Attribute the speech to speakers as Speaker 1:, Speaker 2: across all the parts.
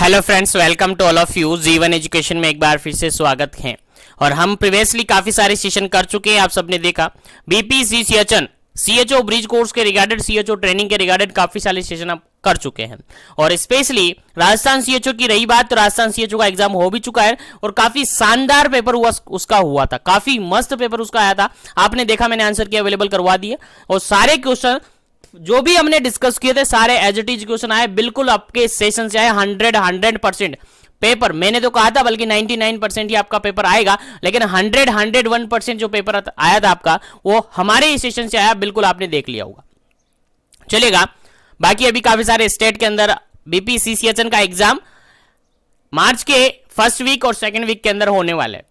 Speaker 1: Hello friends, welcome to all of you. Jeevan education में एक बार फिर से स्वागत है। और हम प्रीवियसली काफी सारे सेशन कर चुके हैं। आप सबने देखा BPC CHN CHO bridge course के रिगार्डेड, सीएचओ ट्रेनिंग के रिगार्डेड काफी सारे सेशन आप कर चुके हैं। और स्पेशली राजस्थान सीएचओ की रही बात, तो राजस्थान सीएचओ का एग्जाम हो भी चुका है और काफी शानदार पेपर उसका हुआ था। काफी मस्त पेपर उसका आया था। आपने देखा, मैंने आंसर की अवेलेबल करवा दिए और सारे क्वेश्चन जो भी हमने डिस्कस किए थे सारे एज इट इज क्वेश्चन आए, बिल्कुल आपके सेशन से आए। 100% पेपर, मैंने तो कहा था बल्कि 99% ही आपका पेपर आएगा, लेकिन 101% जो पेपर आया था आपका वो हमारे ही सेशन से आया। बिल्कुल आपने देख लिया होगा, चलेगा। बाकी अभी काफी सारे स्टेट के अंदर बीपीसीसीएचएन का एग्जाम मार्च के फर्स्ट वीक और सेकेंड वीक के अंदर होने वाले,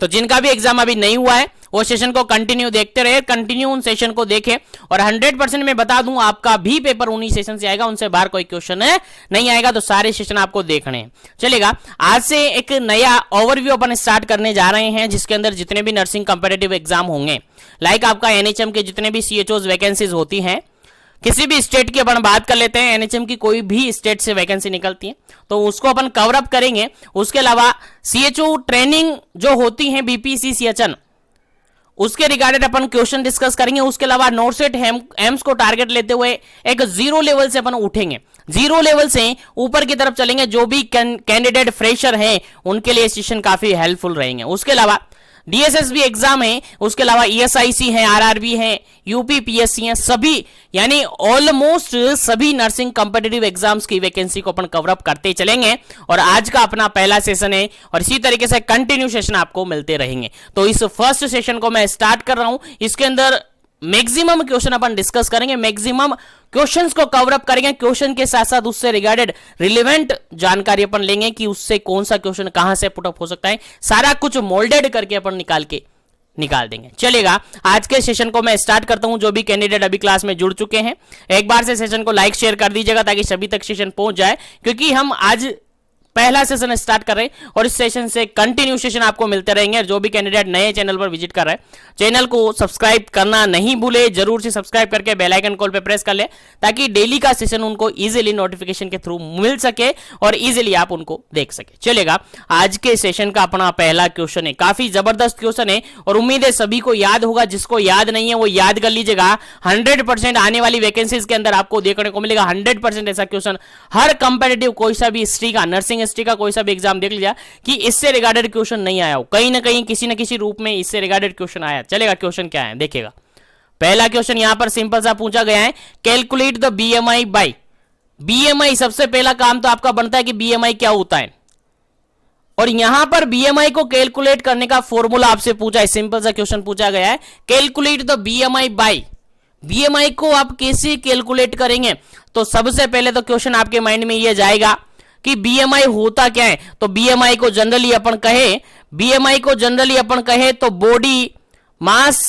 Speaker 1: तो जिनका भी एग्जाम अभी नहीं हुआ है वो सेशन को कंटिन्यू देखते रहे, कंटिन्यू उन सेशन को देखें। और 100% मैं बता दूं आपका भी पेपर उन्हीं सेशन से आएगा, उनसे बाहर कोई क्वेश्चन नहीं आएगा। तो सारे सेशन आपको देखने हैं, चलेगा। आज से एक नया ओवरव्यू अपन स्टार्ट करने जा रहे हैं, जिसके अंदर जितने भी नर्सिंग कंपेटिटिव एग्जाम होंगे, लाइक आपका एनएचएम के जितने भी सीएचओज वैकेंसीज होती हैं, किसी भी स्टेट की अपन बात कर लेते हैं, एनएचएम की कोई भी स्टेट से वैकेंसी निकलती है तो उसको अपन कवर अप करेंगे। उसके अलावा सीएचओ ट्रेनिंग जो होती है बीपीसी सीएचएन, उसके रिगार्डेड अपन क्वेश्चन डिस्कस करेंगे। उसके अलावा नोटसेट एम्स को टारगेट लेते हुए एक जीरो लेवल से अपन उठेंगे, जीरो लेवल से ऊपर की तरफ चलेंगे। जो भी कैंडिडेट फ्रेशर हैं उनके लिए सेशन काफी हेल्पफुल रहेंगे। उसके अलावा डीएसएसबी एग्जाम है, उसके अलावा ईएसआईसी है, आरआरबी है, यूपी पीएससी है, सभी यानी ऑलमोस्ट सभी नर्सिंग कॉम्पिटिटिव एग्जाम्स की वैकेंसी को अपन कवर अप करते चलेंगे। और आज का अपना पहला सेशन है और इसी तरीके से कंटिन्यू सेशन आपको मिलते रहेंगे। तो इस फर्स्ट सेशन को मैं स्टार्ट कर रहा हूं। इसके अंदर मैक्सिमम क्वेश्चन अपन डिस्कस करेंगे, मैक्सिमम क्वेश्चंस को कवर अप करेंगे। क्वेश्चन के साथ साथ उससे रिगार्डेड रिलेवेंट जानकारी अपन लेंगे कि उससे कौन सा क्वेश्चन कहां से पुटअप हो सकता है, सारा कुछ मोल्डेड करके अपन निकाल देंगे, चलेगा। आज के सेशन को मैं स्टार्ट करता हूं। जो भी कैंडिडेट अभी क्लास में जुड़ चुके हैं, एक बार से सेशन को लाइक शेयर कर दीजिएगा ताकि सभी तक सेशन पहुंच जाए, क्योंकि हम आज पहला सेशन स्टार्ट कर रहे हैं और इस सेशन से कंटिन्यू सेशन आपको मिलते रहेंगे। जो भी कैंडिडेट नए चैनल पर विजिट कर रहे हैं, चैनल को सब्सक्राइब करना नहीं भूले, जरूर से सब्सक्राइब करके बेल आइकन कॉल पे प्रेस कर ले, ताकि डेली का सेशन उनको इजीली नोटिफिकेशन के थ्रू मिल सके और इजीली आप उनको देख सके, चलेगा। आज के सेशन का अपना पहला क्वेश्चन है, काफी जबरदस्त क्वेश्चन है और उम्मीद है सभी को याद होगा। जिसको याद नहीं है वो याद कर लीजिएगा। 100% आने वाली वैकेंसीज के अंदर आपको देखने को मिलेगा 100% ऐसा क्वेश्चन। हर कंपेटिटिव कोई सा भी हिस्ट्री का, नर्सिंग हिस्ट्री का कोई सा भी एग्जाम देख लिया कि इससे रिगार्डेड क्वेश्चन नहीं आया हो, कहीं ना कहीं किसी न किसी रूप में इससे रिगार्डेड क्वेश्चन आया, चलेगा। क्वेश्चन क्या है देखिएगा। पहला क्वेश्चन यहां पर सिंपल सा पूछा गया है, calculate the BMI by. BMI सबसे पहला काम तो आपका बनता है कि बीएमआई क्या होता है, और यहां पर बीएमआई को कैलकुलेट करने का फॉर्मूला आपसे पूछा है। सिंपल सा क्वेश्चन पूछा गया है, calculate the BMI by. BMI को आप कैसे कैलकुलेट करेंगे, तो सबसे पहले तो क्वेश्चन आपके माइंड में यह जाएगा कि बीएमआई होता क्या है। तो बीएमआई को जनरली अपन कहे तो बॉडी मास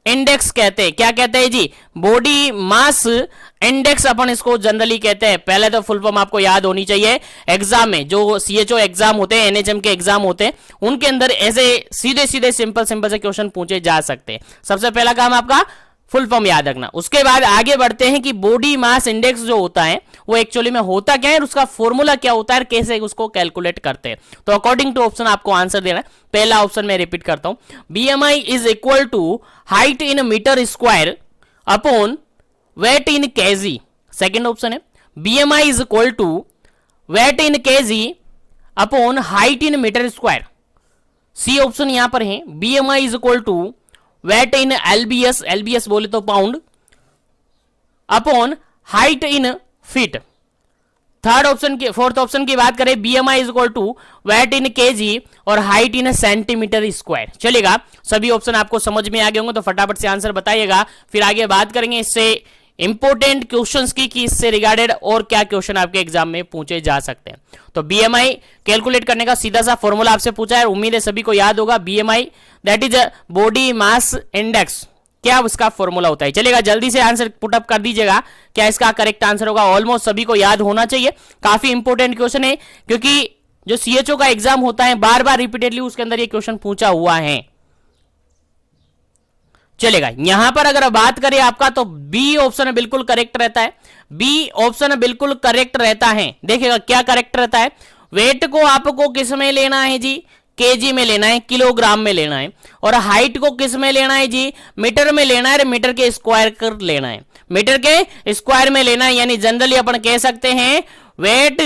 Speaker 1: इंडेक्स कहते हैं। क्या कहते हैं जी? बॉडी मास इंडेक्स अपन इसको जनरली कहते हैं। पहले तो फुल फॉर्म आपको याद होनी चाहिए। एग्जाम में जो सीएचओ एग्जाम होते हैं, एनएचएम के एग्जाम होते हैं, उनके अंदर ऐसे सीधे सीधे सिंपल से क्वेश्चन पूछे जा सकते हैं। सबसे पहला काम आपका फुल फॉर्म याद रखना। उसके बाद आगे बढ़ते हैं कि बॉडी मास इंडेक्स जो होता है वो एक्चुअली में होता क्या है और उसका फॉर्मूला क्या होता है और कैसे उसको कैलकुलेट करते हैं। तो अकॉर्डिंग टू ऑप्शन आपको आंसर देना है। पहला ऑप्शन मैं रिपीट करता हूं, BMI is equal to height in metre square upon weight in KG. Second option है BMI is equal to weight in KG upon height in metre square. C option यहां पर है, BMI is equal to weight in LBS, LBS बोले तो pound, upon height in feet. Fourth option की बात करें, BMI is equal to weight in KG और height in centimetre square, चलेगा। सभी ऑप्शन आपको समझ में आ गए होंगे, तो फटाफट से आंसर बताइएगा। फिर आगे बात करेंगे इससे इंपोर्टेंट क्वेश्चंस की कि इससे रिगार्डेड और क्या क्वेश्चन आपके एग्जाम में पूछे जा सकते हैं। तो बीएमआई कैलकुलेट करने का सीधा सा फॉर्मूला आपसे पूछा है, उम्मीद है सभी को याद होगा। BMI that is body mass index, क्या उसका फॉर्मूला होता है, चलेगा। जल्दी से आंसर पुटअप कर दीजिएगा, क्या इसका करेक्ट आंसर होगा। ऑलमोस्ट सभी को याद होना चाहिए, काफी इंपोर्टेंट क्वेश्चन है, क्योंकि जो सीएचओ का एग्जाम होता है बार बार रिपीटेडली उसके अंदर ये क्वेश्चन पूछा हुआ है, चलेगा। यहां पर अगर बात करें आपका तो बी ऑप्शन बिल्कुल करेक्ट रहता है। बी ऑप्शन बिल्कुल करेक्ट रहता है। देखिएगा क्या करेक्ट रहता है, वेट को आपको किस में लेना है जी, केजी में लेना है, किलोग्राम में लेना है, और हाइट को किस में लेना है जी, मीटर में लेना है, मीटर के स्क्वायर कर लेना है, मीटर के स्क्वायर में लेना है। यानी जनरली अपन कह सकते हैं वेट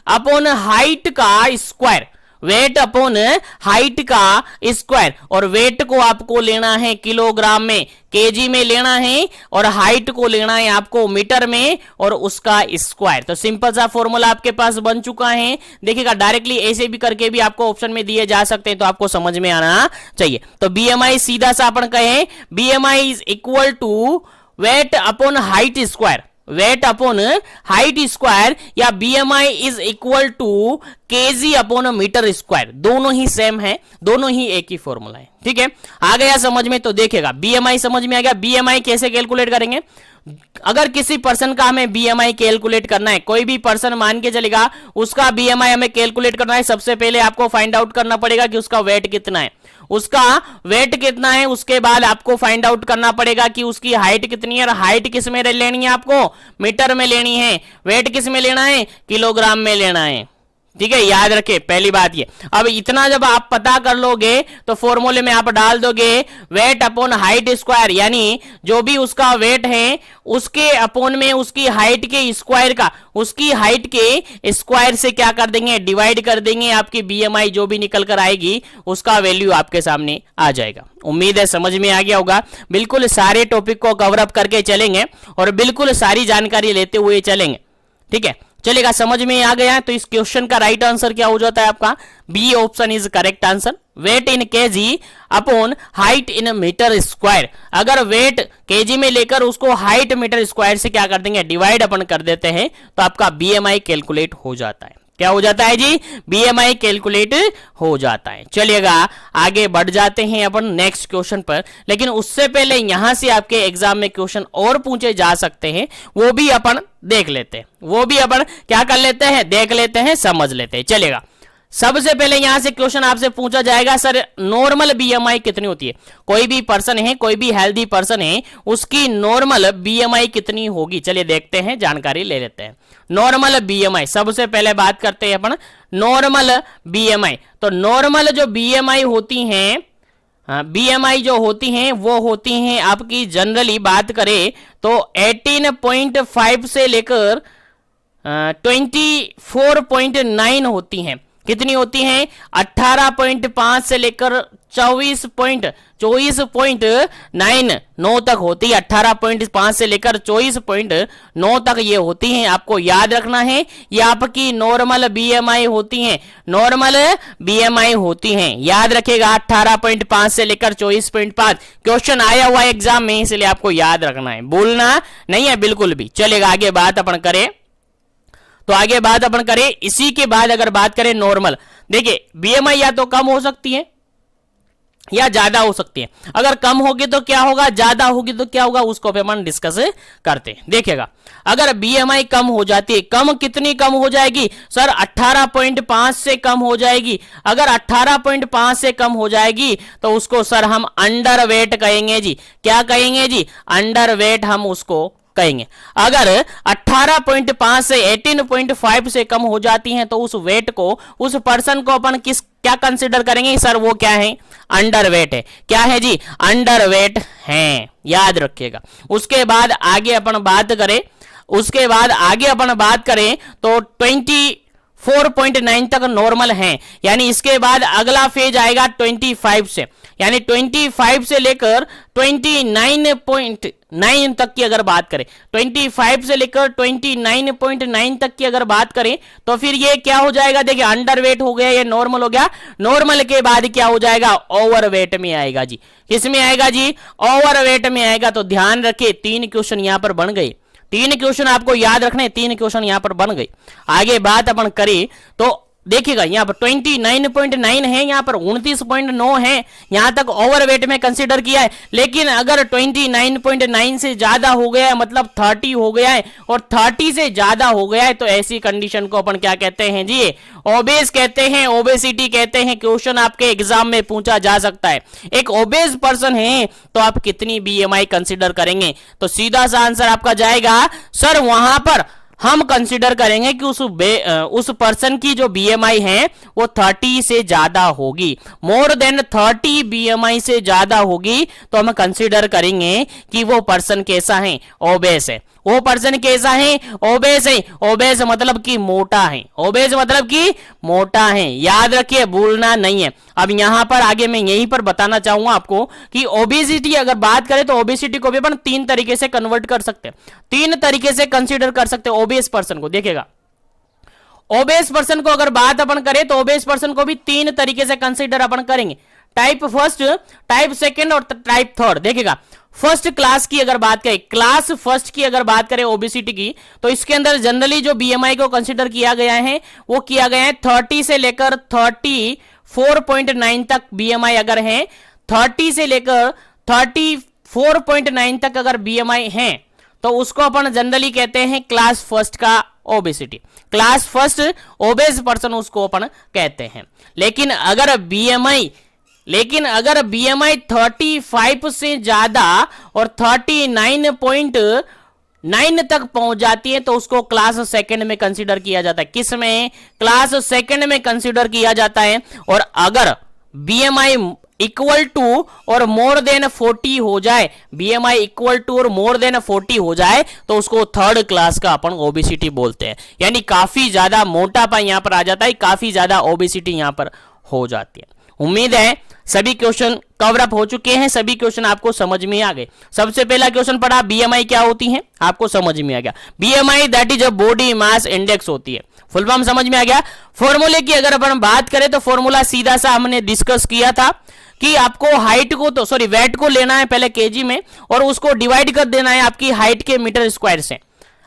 Speaker 1: अपॉन हाइट का स्क्वायर, वेट अपॉन हाइट का स्क्वायर, और वेट को आपको लेना है किलोग्राम में, केजी में लेना है, और हाइट को लेना है आपको मीटर में और उसका स्क्वायर। तो सिंपल सा फॉर्मूला आपके पास बन चुका है। देखिएगा डायरेक्टली ऐसे भी करके भी आपको ऑप्शन में दिए जा सकते हैं, तो आपको समझ में आना चाहिए। तो बीएमआई सीधा सा अपन कहें BMI is equal to weight upon height square, weight upon height square, या BMI is equal to KG upon metre square. दोनों ही सेम है, दोनों ही एक ही फॉर्मूला है। ठीक है, आ गया समझ में। तो देखेगा बीएमआई समझ में आ गया। बीएमआई कैसे कैलकुलेट करेंगे, अगर किसी पर्सन का हमें बीएमआई कैलकुलेट करना है, कोई भी पर्सन मान के चलेगा उसका बीएमआई हमें कैलकुलेट करना है, सबसे पहले आपको फाइंड आउट करना पड़ेगा कि उसका वेट कितना है, उसका वेट कितना है, उसके बाद आपको फाइंड आउट करना पड़ेगा कि उसकी हाइट कितनी है, और हाइट किस में लेनी है, आपको मीटर में लेनी है, वेट किस में लेना है, किलोग्राम में लेना है। ठीक है, याद रखे पहली बात ये। अब इतना जब आप पता कर लोगे तो फॉर्मूले में आप डाल दोगे वेट अपॉन हाइट स्क्वायर, यानी जो भी उसका वेट है उसके अपॉन में उसकी हाइट के स्क्वायर का, उसकी हाइट के स्क्वायर से क्या कर देंगे, डिवाइड कर देंगे। आपकी बीएमआई जो भी निकल कर आएगी उसका वैल्यू आपके सामने आ जाएगा। उम्मीद है समझ में आ गया होगा। बिल्कुल सारे टॉपिक को कवर अप करके चलेंगे और बिल्कुल सारी जानकारी लेते हुए चलेंगे। ठीक है, चलेगा, समझ में आ गया। तो इस क्वेश्चन का राइट आंसर क्या हो जाता है आपका, B option is correct answer. Weight in KG upon height in metre square, अगर वेट केजी में लेकर उसको हाइट मीटर स्क्वायर से क्या कर देंगे, डिवाइड अपन कर देते हैं, तो आपका बीएमआई कैलकुलेट हो जाता है। क्या हो जाता है जी, बीएमआई कैलकुलेट हो जाता है। चलिएगा आगे बढ़ जाते हैं अपन नेक्स्ट क्वेश्चन पर, लेकिन उससे पहले यहां से आपके एग्जाम में क्वेश्चन और पूछे जा सकते हैं, वो भी अपन देख लेते हैं, वो भी अपन क्या कर लेते हैं, देख लेते हैं, समझ लेते हैं। चलेगा, सबसे पहले यहां से क्वेश्चन आपसे पूछा जाएगा, सर नॉर्मल बीएमआई कितनी होती है, कोई भी पर्सन है, कोई भी हेल्दी पर्सन है, उसकी नॉर्मल बीएमआई कितनी होगी। चलिए देखते हैं, जानकारी ले लेते हैं। नॉर्मल बीएमआई, सबसे पहले बात करते हैं अपन नॉर्मल बीएमआई। तो नॉर्मल जो बीएमआई होती हैं, बीएमआई जो होती हैं वो होती हैं आपकी, जनरली बात करें तो 18.5 से लेकर 24.9 होती हैं। कितनी होती हैं, 18.5 से लेकर 24.9 तक होती है। 18.5 से लेकर 24.9 तक ये होती हैं। आपको याद रखना है ये आपकी नॉर्मल बीएमआई होती हैं, नॉर्मल बीएमआई होती हैं, याद रखेगा। 18.5 से लेकर 24.5 क्वेश्चन आया हुआ है एग्जाम में, इसलिए आपको याद रखना है, भूलना नहीं है बिल्कुल भी। चलेगा, आगे बात अपन करें तो आगे बात अपन करें इसी के बाद अगर बात करें नॉर्मल, देखिए बीएमआई या तो कम हो सकती है या ज्यादा हो सकती है। अगर कम होगी तो क्या होगा, ज्यादा होगी तो क्या होगा, उसको अपन डिस्कस करते हैं। देखिएगा, अगर बीएमआई कम हो जाती है, कम कितनी कम हो जाएगी सर, 18.5 से कम हो जाएगी। अगर 18.5 से कम हो जाएगी तो उसको सर हम अंडर वेट कहेंगे जी। क्या कहेंगे जी, अंडर वेट हम उसको कहेंगे। अगर 18.5 से 18.5 से कम हो जाती हैं तो उस वेट को, उस पर्सन को अपन किस क्या कंसीडर करेंगे सर, वो क्या है, अंडर वेट है। क्या है जी, अंडर वेट है, याद रखिएगा। उसके बाद आगे अपन बात करें, उसके बाद आगे अपन बात करें तो 24.9 तक नॉर्मल है, यानी इसके बाद अगला फेज आएगा 25 से, यानी 25 से लेकर 29.9 तक की अगर बात करें, 25 से लेकर 29.9 तक की अगर बात करें तो फिर ये क्या हो जाएगा, देखिए अंडर वेट हो गया, ये नॉर्मल हो गया। नॉर्मल के बाद क्या हो जाएगा, ओवर वेट में आएगा जी। किस में आएगा जी, ओवर वेट में आएगा। तो ध्यान रखिए 3 क्वेश्चन यहां पर बन गए, 3 क्वेश्चन आपको याद रखने, 3 क्वेश्चन यहां पर बन गए। आगे बात अपन करें तो देखिएगा यहाँ पर 29.9 है, यहाँ पर 29.9 है, यहां तक ओवरवेट में कंसीडर किया है। लेकिन अगर 29.9 से ज्यादा हो गया है, मतलब 30 हो गया है और 30 से ज्यादा हो गया है, तो ऐसी कंडीशन को अपन क्या कहते हैं जी, ओबेस कहते हैं, ओबेसिटी कहते हैं। क्वेश्चन आपके एग्जाम में पूछा जा सकता है, एक ओबेस पर्सन है तो आप कितनी बीएमआई कंसीडर करेंगे? तो सीधा सा आंसर आपका जाएगा सर, वहां पर हम कंसीडर करेंगे कि उस पर्सन की जो बीएमआई है वो 30 से ज्यादा होगी, मोर देन 30 बीएमआई से ज्यादा होगी, तो हम कंसीडर करेंगे कि वो पर्सन कैसा है, ओबेस है। वो पर्सन कैसा है, ओबेस है। ओबेस मतलब कि मोटा है, ओबेस मतलब कि मोटा है, याद रखिए, भूलना नहीं है। अब यहां पर आगे मैं यहीं पर बताना चाहूंगा आपको कि ओबेसिटी अगर बात करें तो ओबेसिटी को भी अपन 3 तरीके से कन्वर्ट कर सकते हैं, 3 तरीके से कंसीडर कर सकते हैं ओबेस पर्सन को। देखिएगा, ओबेस पर्सन को अगर बात अपन करें तो ओबेस पर्सन को भी 3 तरीके से कंसीडर अपन करेंगे, टाइप फर्स्ट, टाइप सेकंड और टाइप थर्ड। देखिएगा, फर्स्ट क्लास की अगर बात करें, क्लास फर्स्ट की अगर बात करें ओबेसिटी की, तो इसके अंदर जनरली जो बीएमआई को कंसीडर किया गया है वो किया गया है 30 से लेकर 34.9 तक बीएमआई अगर है, 30 से लेकर 34.9 तक अगर बीएमआई है तो उसको अपन जनरली कहते हैं क्लास फर्स्ट का obesity, class first obese person उसको अपन कहते हैं। लेकिन अगर बीएमआई 35 से ज्यादा और 39.9 तक पहुंच जाती है तो उसको क्लास सेकंड में कंसीडर किया जाता है। किस में? क्लास सेकंड में कंसीडर किया जाता है। और अगर बीएमआई इक्वल टू और मोर देन 40 हो जाए, बीएमआई इक्वल टू और मोर देन 40 हो जाए तो उसको थर्ड क्लास का अपन ओबेसिटी बोलते हैं। यानी काफी ज्यादा मोटापा यहां पर आ जाता है, काफी ज्यादा ओबेसिटी यहां पर हो जाती है। उम्मीद है सभी क्वेश्चन कवर अप हो चुके हैं, सभी क्वेश्चन आपको समझ में आ गए। सबसे पहला क्वेश्चन पढ़ा, बीएमआई क्या होती है, आपको समझ में आ गया। BMI that is a body mass index होती है, फुल फॉर्म समझ में आ गया। फॉर्मूले की अगर अपन बात करें तो फॉर्मूला सीधा सा हमने डिस्कस किया था कि आपको हाइट को तो वेट को लेना है पहले केजी में और उसको डिवाइड कर देना है आपकी हाइट के मीटर स्क्वायर से,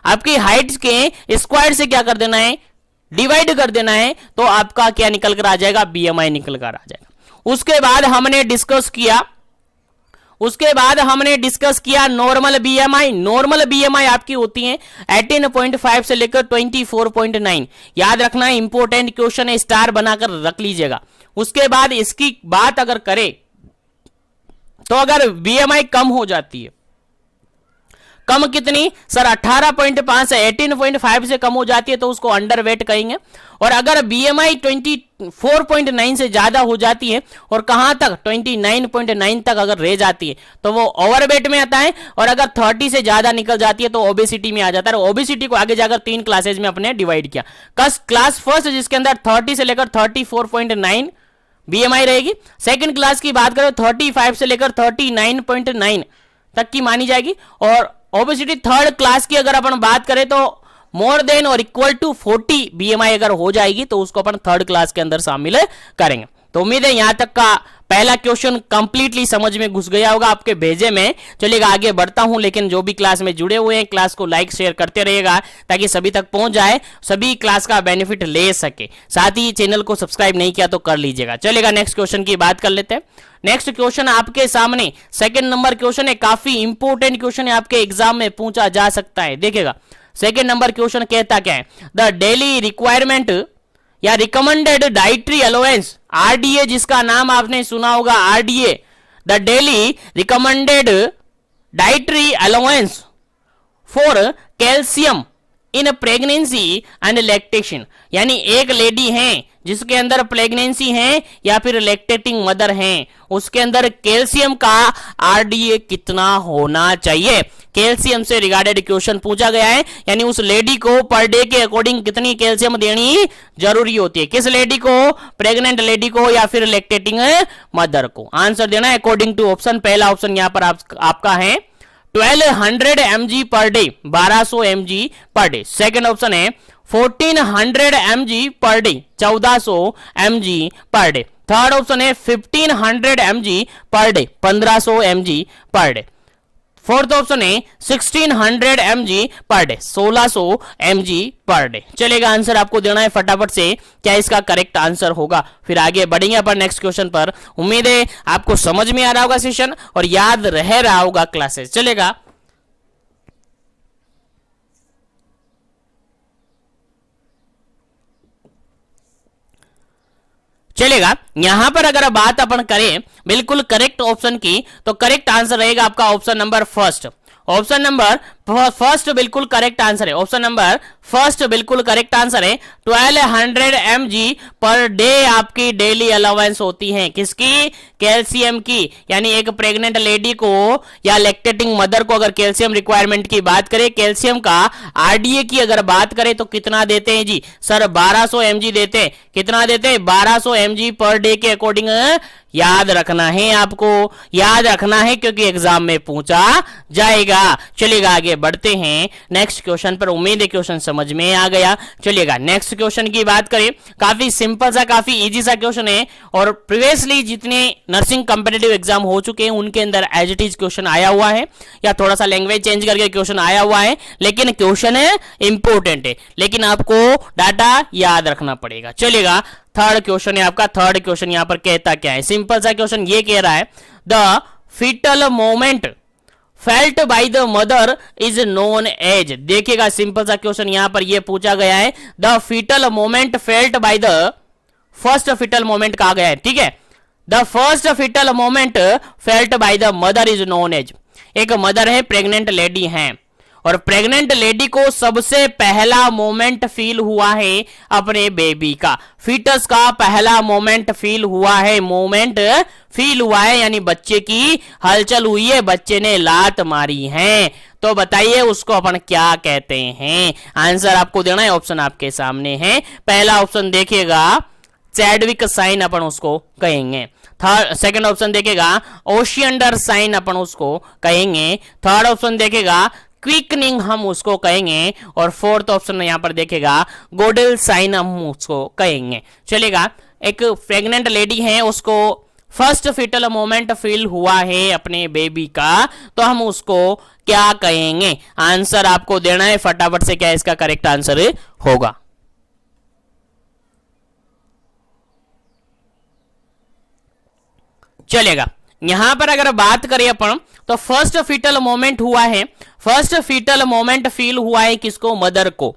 Speaker 1: आपकी हाइट के स्क्वायर से क्या कर देना है, डिवाइड कर देना है, तो आपका क्या निकल कर आ जाएगा, बीएमआई निकल कर आ जाएगा। उसके बाद हमने डिस्कस किया नॉर्मल बीएमआई। नॉर्मल बीएमआई आपकी होती है 18.5 से लेकर 24.9। याद रखना है, इंपॉर्टेंट क्वेश्चन है, स्टार बनाकर रख लीजिएगा। उसके बाद इसकी बात अगर करें तो अगर बीएमआई कम हो जाती है, कम कितनी सर, 18.5 से 18.5 से कम हो जाती है तो उसको अंडरवेट कहेंगे। और अगर बीएमआई 24.9 से ज्यादा हो जाती है और कहां तक 29.9 तक अगर रह जाती है तो वो ओवरवेट में आता है। और अगर 30 से ज्यादा निकल जाती है तो ओबेसिटी में आ जाता है। ओबेसिटी को आगे जाकर 3 क्लासेज में अपने डिवाइड किया। क्लास फर्स्ट जिसके अंदर 30 से लेकर 34.9 बीएमआई रहेगी। सेकंड क्लास की बात करें 35 से लेकर 39.9 तक की मानी जाएगी। और ओबेसिटी थर्ड क्लास की अगर अपन बात करें तो मोर देन और इक्वल टू 40 बीएमआई अगर हो जाएगी तो उसको अपन थर्ड क्लास के अंदर शामिल करेंगे। तो उम्मीद है यहां तक का पहला क्वेश्चन कंप्लीटली समझ में घुस गया होगा आपके भेजे में। चलिएगा आगे बढ़ता हूं, लेकिन जो भी क्लास में जुड़े हुए हैं क्लास को लाइक शेयर करते रहिएगा ताकि सभी तक पहुंच जाए, सभी क्लास का बेनिफिट ले सके। साथ ही चैनल को सब्सक्राइब नहीं किया तो कर लीजिएगा। चलिएगा नेक्स्ट क्वेश्चन की बात कर लेते हैं। नेक्स्ट क्वेश्चन आपके सामने सेकंड नंबर क्वेश्चन है, काफी इंपोर्टेंट क्वेश्चन है, आपके एग्जाम में पूछा जा सकता है। देखिएगा सेकंड नंबर क्वेश्चन कहता क्या है, द डेली रिक्वायरमेंट या रिकमेंडेड डाइटरी अलाउंस, आरडीए जिसका नाम आपने सुना होगा, RDA the daily recommended dietary allowance for calcium in pregnancy and lactation. यानी एक लेडी है जिसके अंदर प्रेगनेंसी है या फिर लैक्टेटिंग मदर है, उसके अंदर कैल्शियम का आरडीए कितना होना चाहिए। कैल्शियम से रिगार्डेड क्वेश्चन पूछा गया है, यानी उस लेडी को पर डे के अकॉर्डिंग कितनी कैल्शियम देनी जरूरी होती है। किस लेडी को, प्रेग्नेंट लेडी को या फिर लैक्टेटिंग मदर को। आंसर देना है अकॉर्डिंग टू ऑप्शन। पहला ऑप्शन यहां पर आपका है 1200 mg per day, 1200 mg per day. Second option है 1400 mg per day, 1400 mg per day. Third option है 1500 mg per day, 1500 mg per day. Fourth option है 1600 mg per day, 1600 mg per day. चलेगा, answer आपको देना है फटाफट से, क्या इसका करेक्ट आंसर होगा। फिर आगे बढ़ेंगे अपन नेक्स्ट क्वेश्चन पर। उम्मीद है आपको समझ में आ रहा होगा सेशन और याद रह रहा होगा क्लासेस। चलेगा, चलेगा। यहां पर अगर बात अपन करें बिल्कुल करेक्ट ऑप्शन की, तो करेक्ट आंसर रहेगा आपका option number first. Option number first बिल्कुल करेक्ट आंसर है। ऑप्शन नंबर फर्स्ट बिल्कुल करेक्ट आंसर है। 1200 mg पर डे आपकी डेली अलाउंस होती है, किसकी? कैल्शियम की। यानी एक प्रेग्नेंट लेडी को या लैक्टेटिंग मदर को अगर कैल्शियम रिक्वायरमेंट की बात करें, कैल्शियम का आरडीए की अगर बात करें तो कितना देते हैं जी सर? 1200 mg देते हैं। कितना देते हैं? 1200 mg पर डे के अकॉर्डिंग याद रखना है, आपको याद रखना है क्योंकि एग्जाम में पूछा जाएगा। चलिएगा, आगे बढ़ते हैं नेक्स्ट क्वेश्चन पर। उम्मीद है क्वेश्चन समझ में आ गया। चलिएगा, नेक्स्ट क्वेश्चन की बात करें, काफी सिंपल सा, काफी इजी सा क्वेश्चन है और प्रीवियसली जितने नर्सिंग कॉम्पिटिटिव एग्जाम हो चुके हैं उनके अंदर एज इट इज क्वेश्चन आया हुआ है, या थोड़ा सा लैंग्वेज चेंज करके क्वेश्चन आया हुआ है, लेकिन क्वेश्चन है इंपॉर्टेंट है, लेकिन आपको डाटा याद रखना पड़ेगा। चलिएगा, थर्ड क्वेश्चन है आपका। थर्ड क्वेश्चन यहां पर कहता क्या है? सिंपल सा क्वेश्चन ये कह रहा है, the foetal moment felt by the mother is known as. देखिएगा, सिंपल सा क्वेश्चन यहां पर ये पूछा गया है, the foetal moment felt by the first foetal moment कहा गया है, ठीक है। The first foetal moment felt by the mother is known as. एक मदर है, प्रेग्नेंट लेडी है, और प्रेग्नेंट लेडी को सबसे पहला मोमेंट फील हुआ है अपने बेबी का। फीटस का पहला मोमेंट फील हुआ है, मोमेंट फील हुआ है यानी बच्चे की हलचल हुई है, बच्चे ने लात मारी है। तो बताइए उसको अपन क्या कहते हैं? आंसर आपको देना है, ऑप्शन आपके सामने है। पहला ऑप्शन देखिएगा, चैडविक साइन अपन उसको कहेंगे। थर्ड सेकंड ऑप्शन देखेगा, ओशियंडर साइन अपन उसको कहेंगे। थर्ड ऑप्शन देखेगा, क्विकनिंग हम उसको कहेंगे। और फोर्थ ऑप्शन यहां पर देखेगा, गोडेल साइन हम उसको कहेंगे। चलेगा, एक प्रेग्नेंट लेडी है, उसको फर्स्ट फीटल मोमेंट फील हुआ है अपने बेबी का, तो हम उसको क्या कहेंगे? आंसर आपको देना है फटाफट से, क्या इसका करेक्ट आंसर होगा। चलेगा, यहां पर अगर बात करें अपन तो फर्स्ट फीटल मोमेंट हुआ है, फर्स्ट फीटल मोमेंट फील हुआ है किसको? मदर को।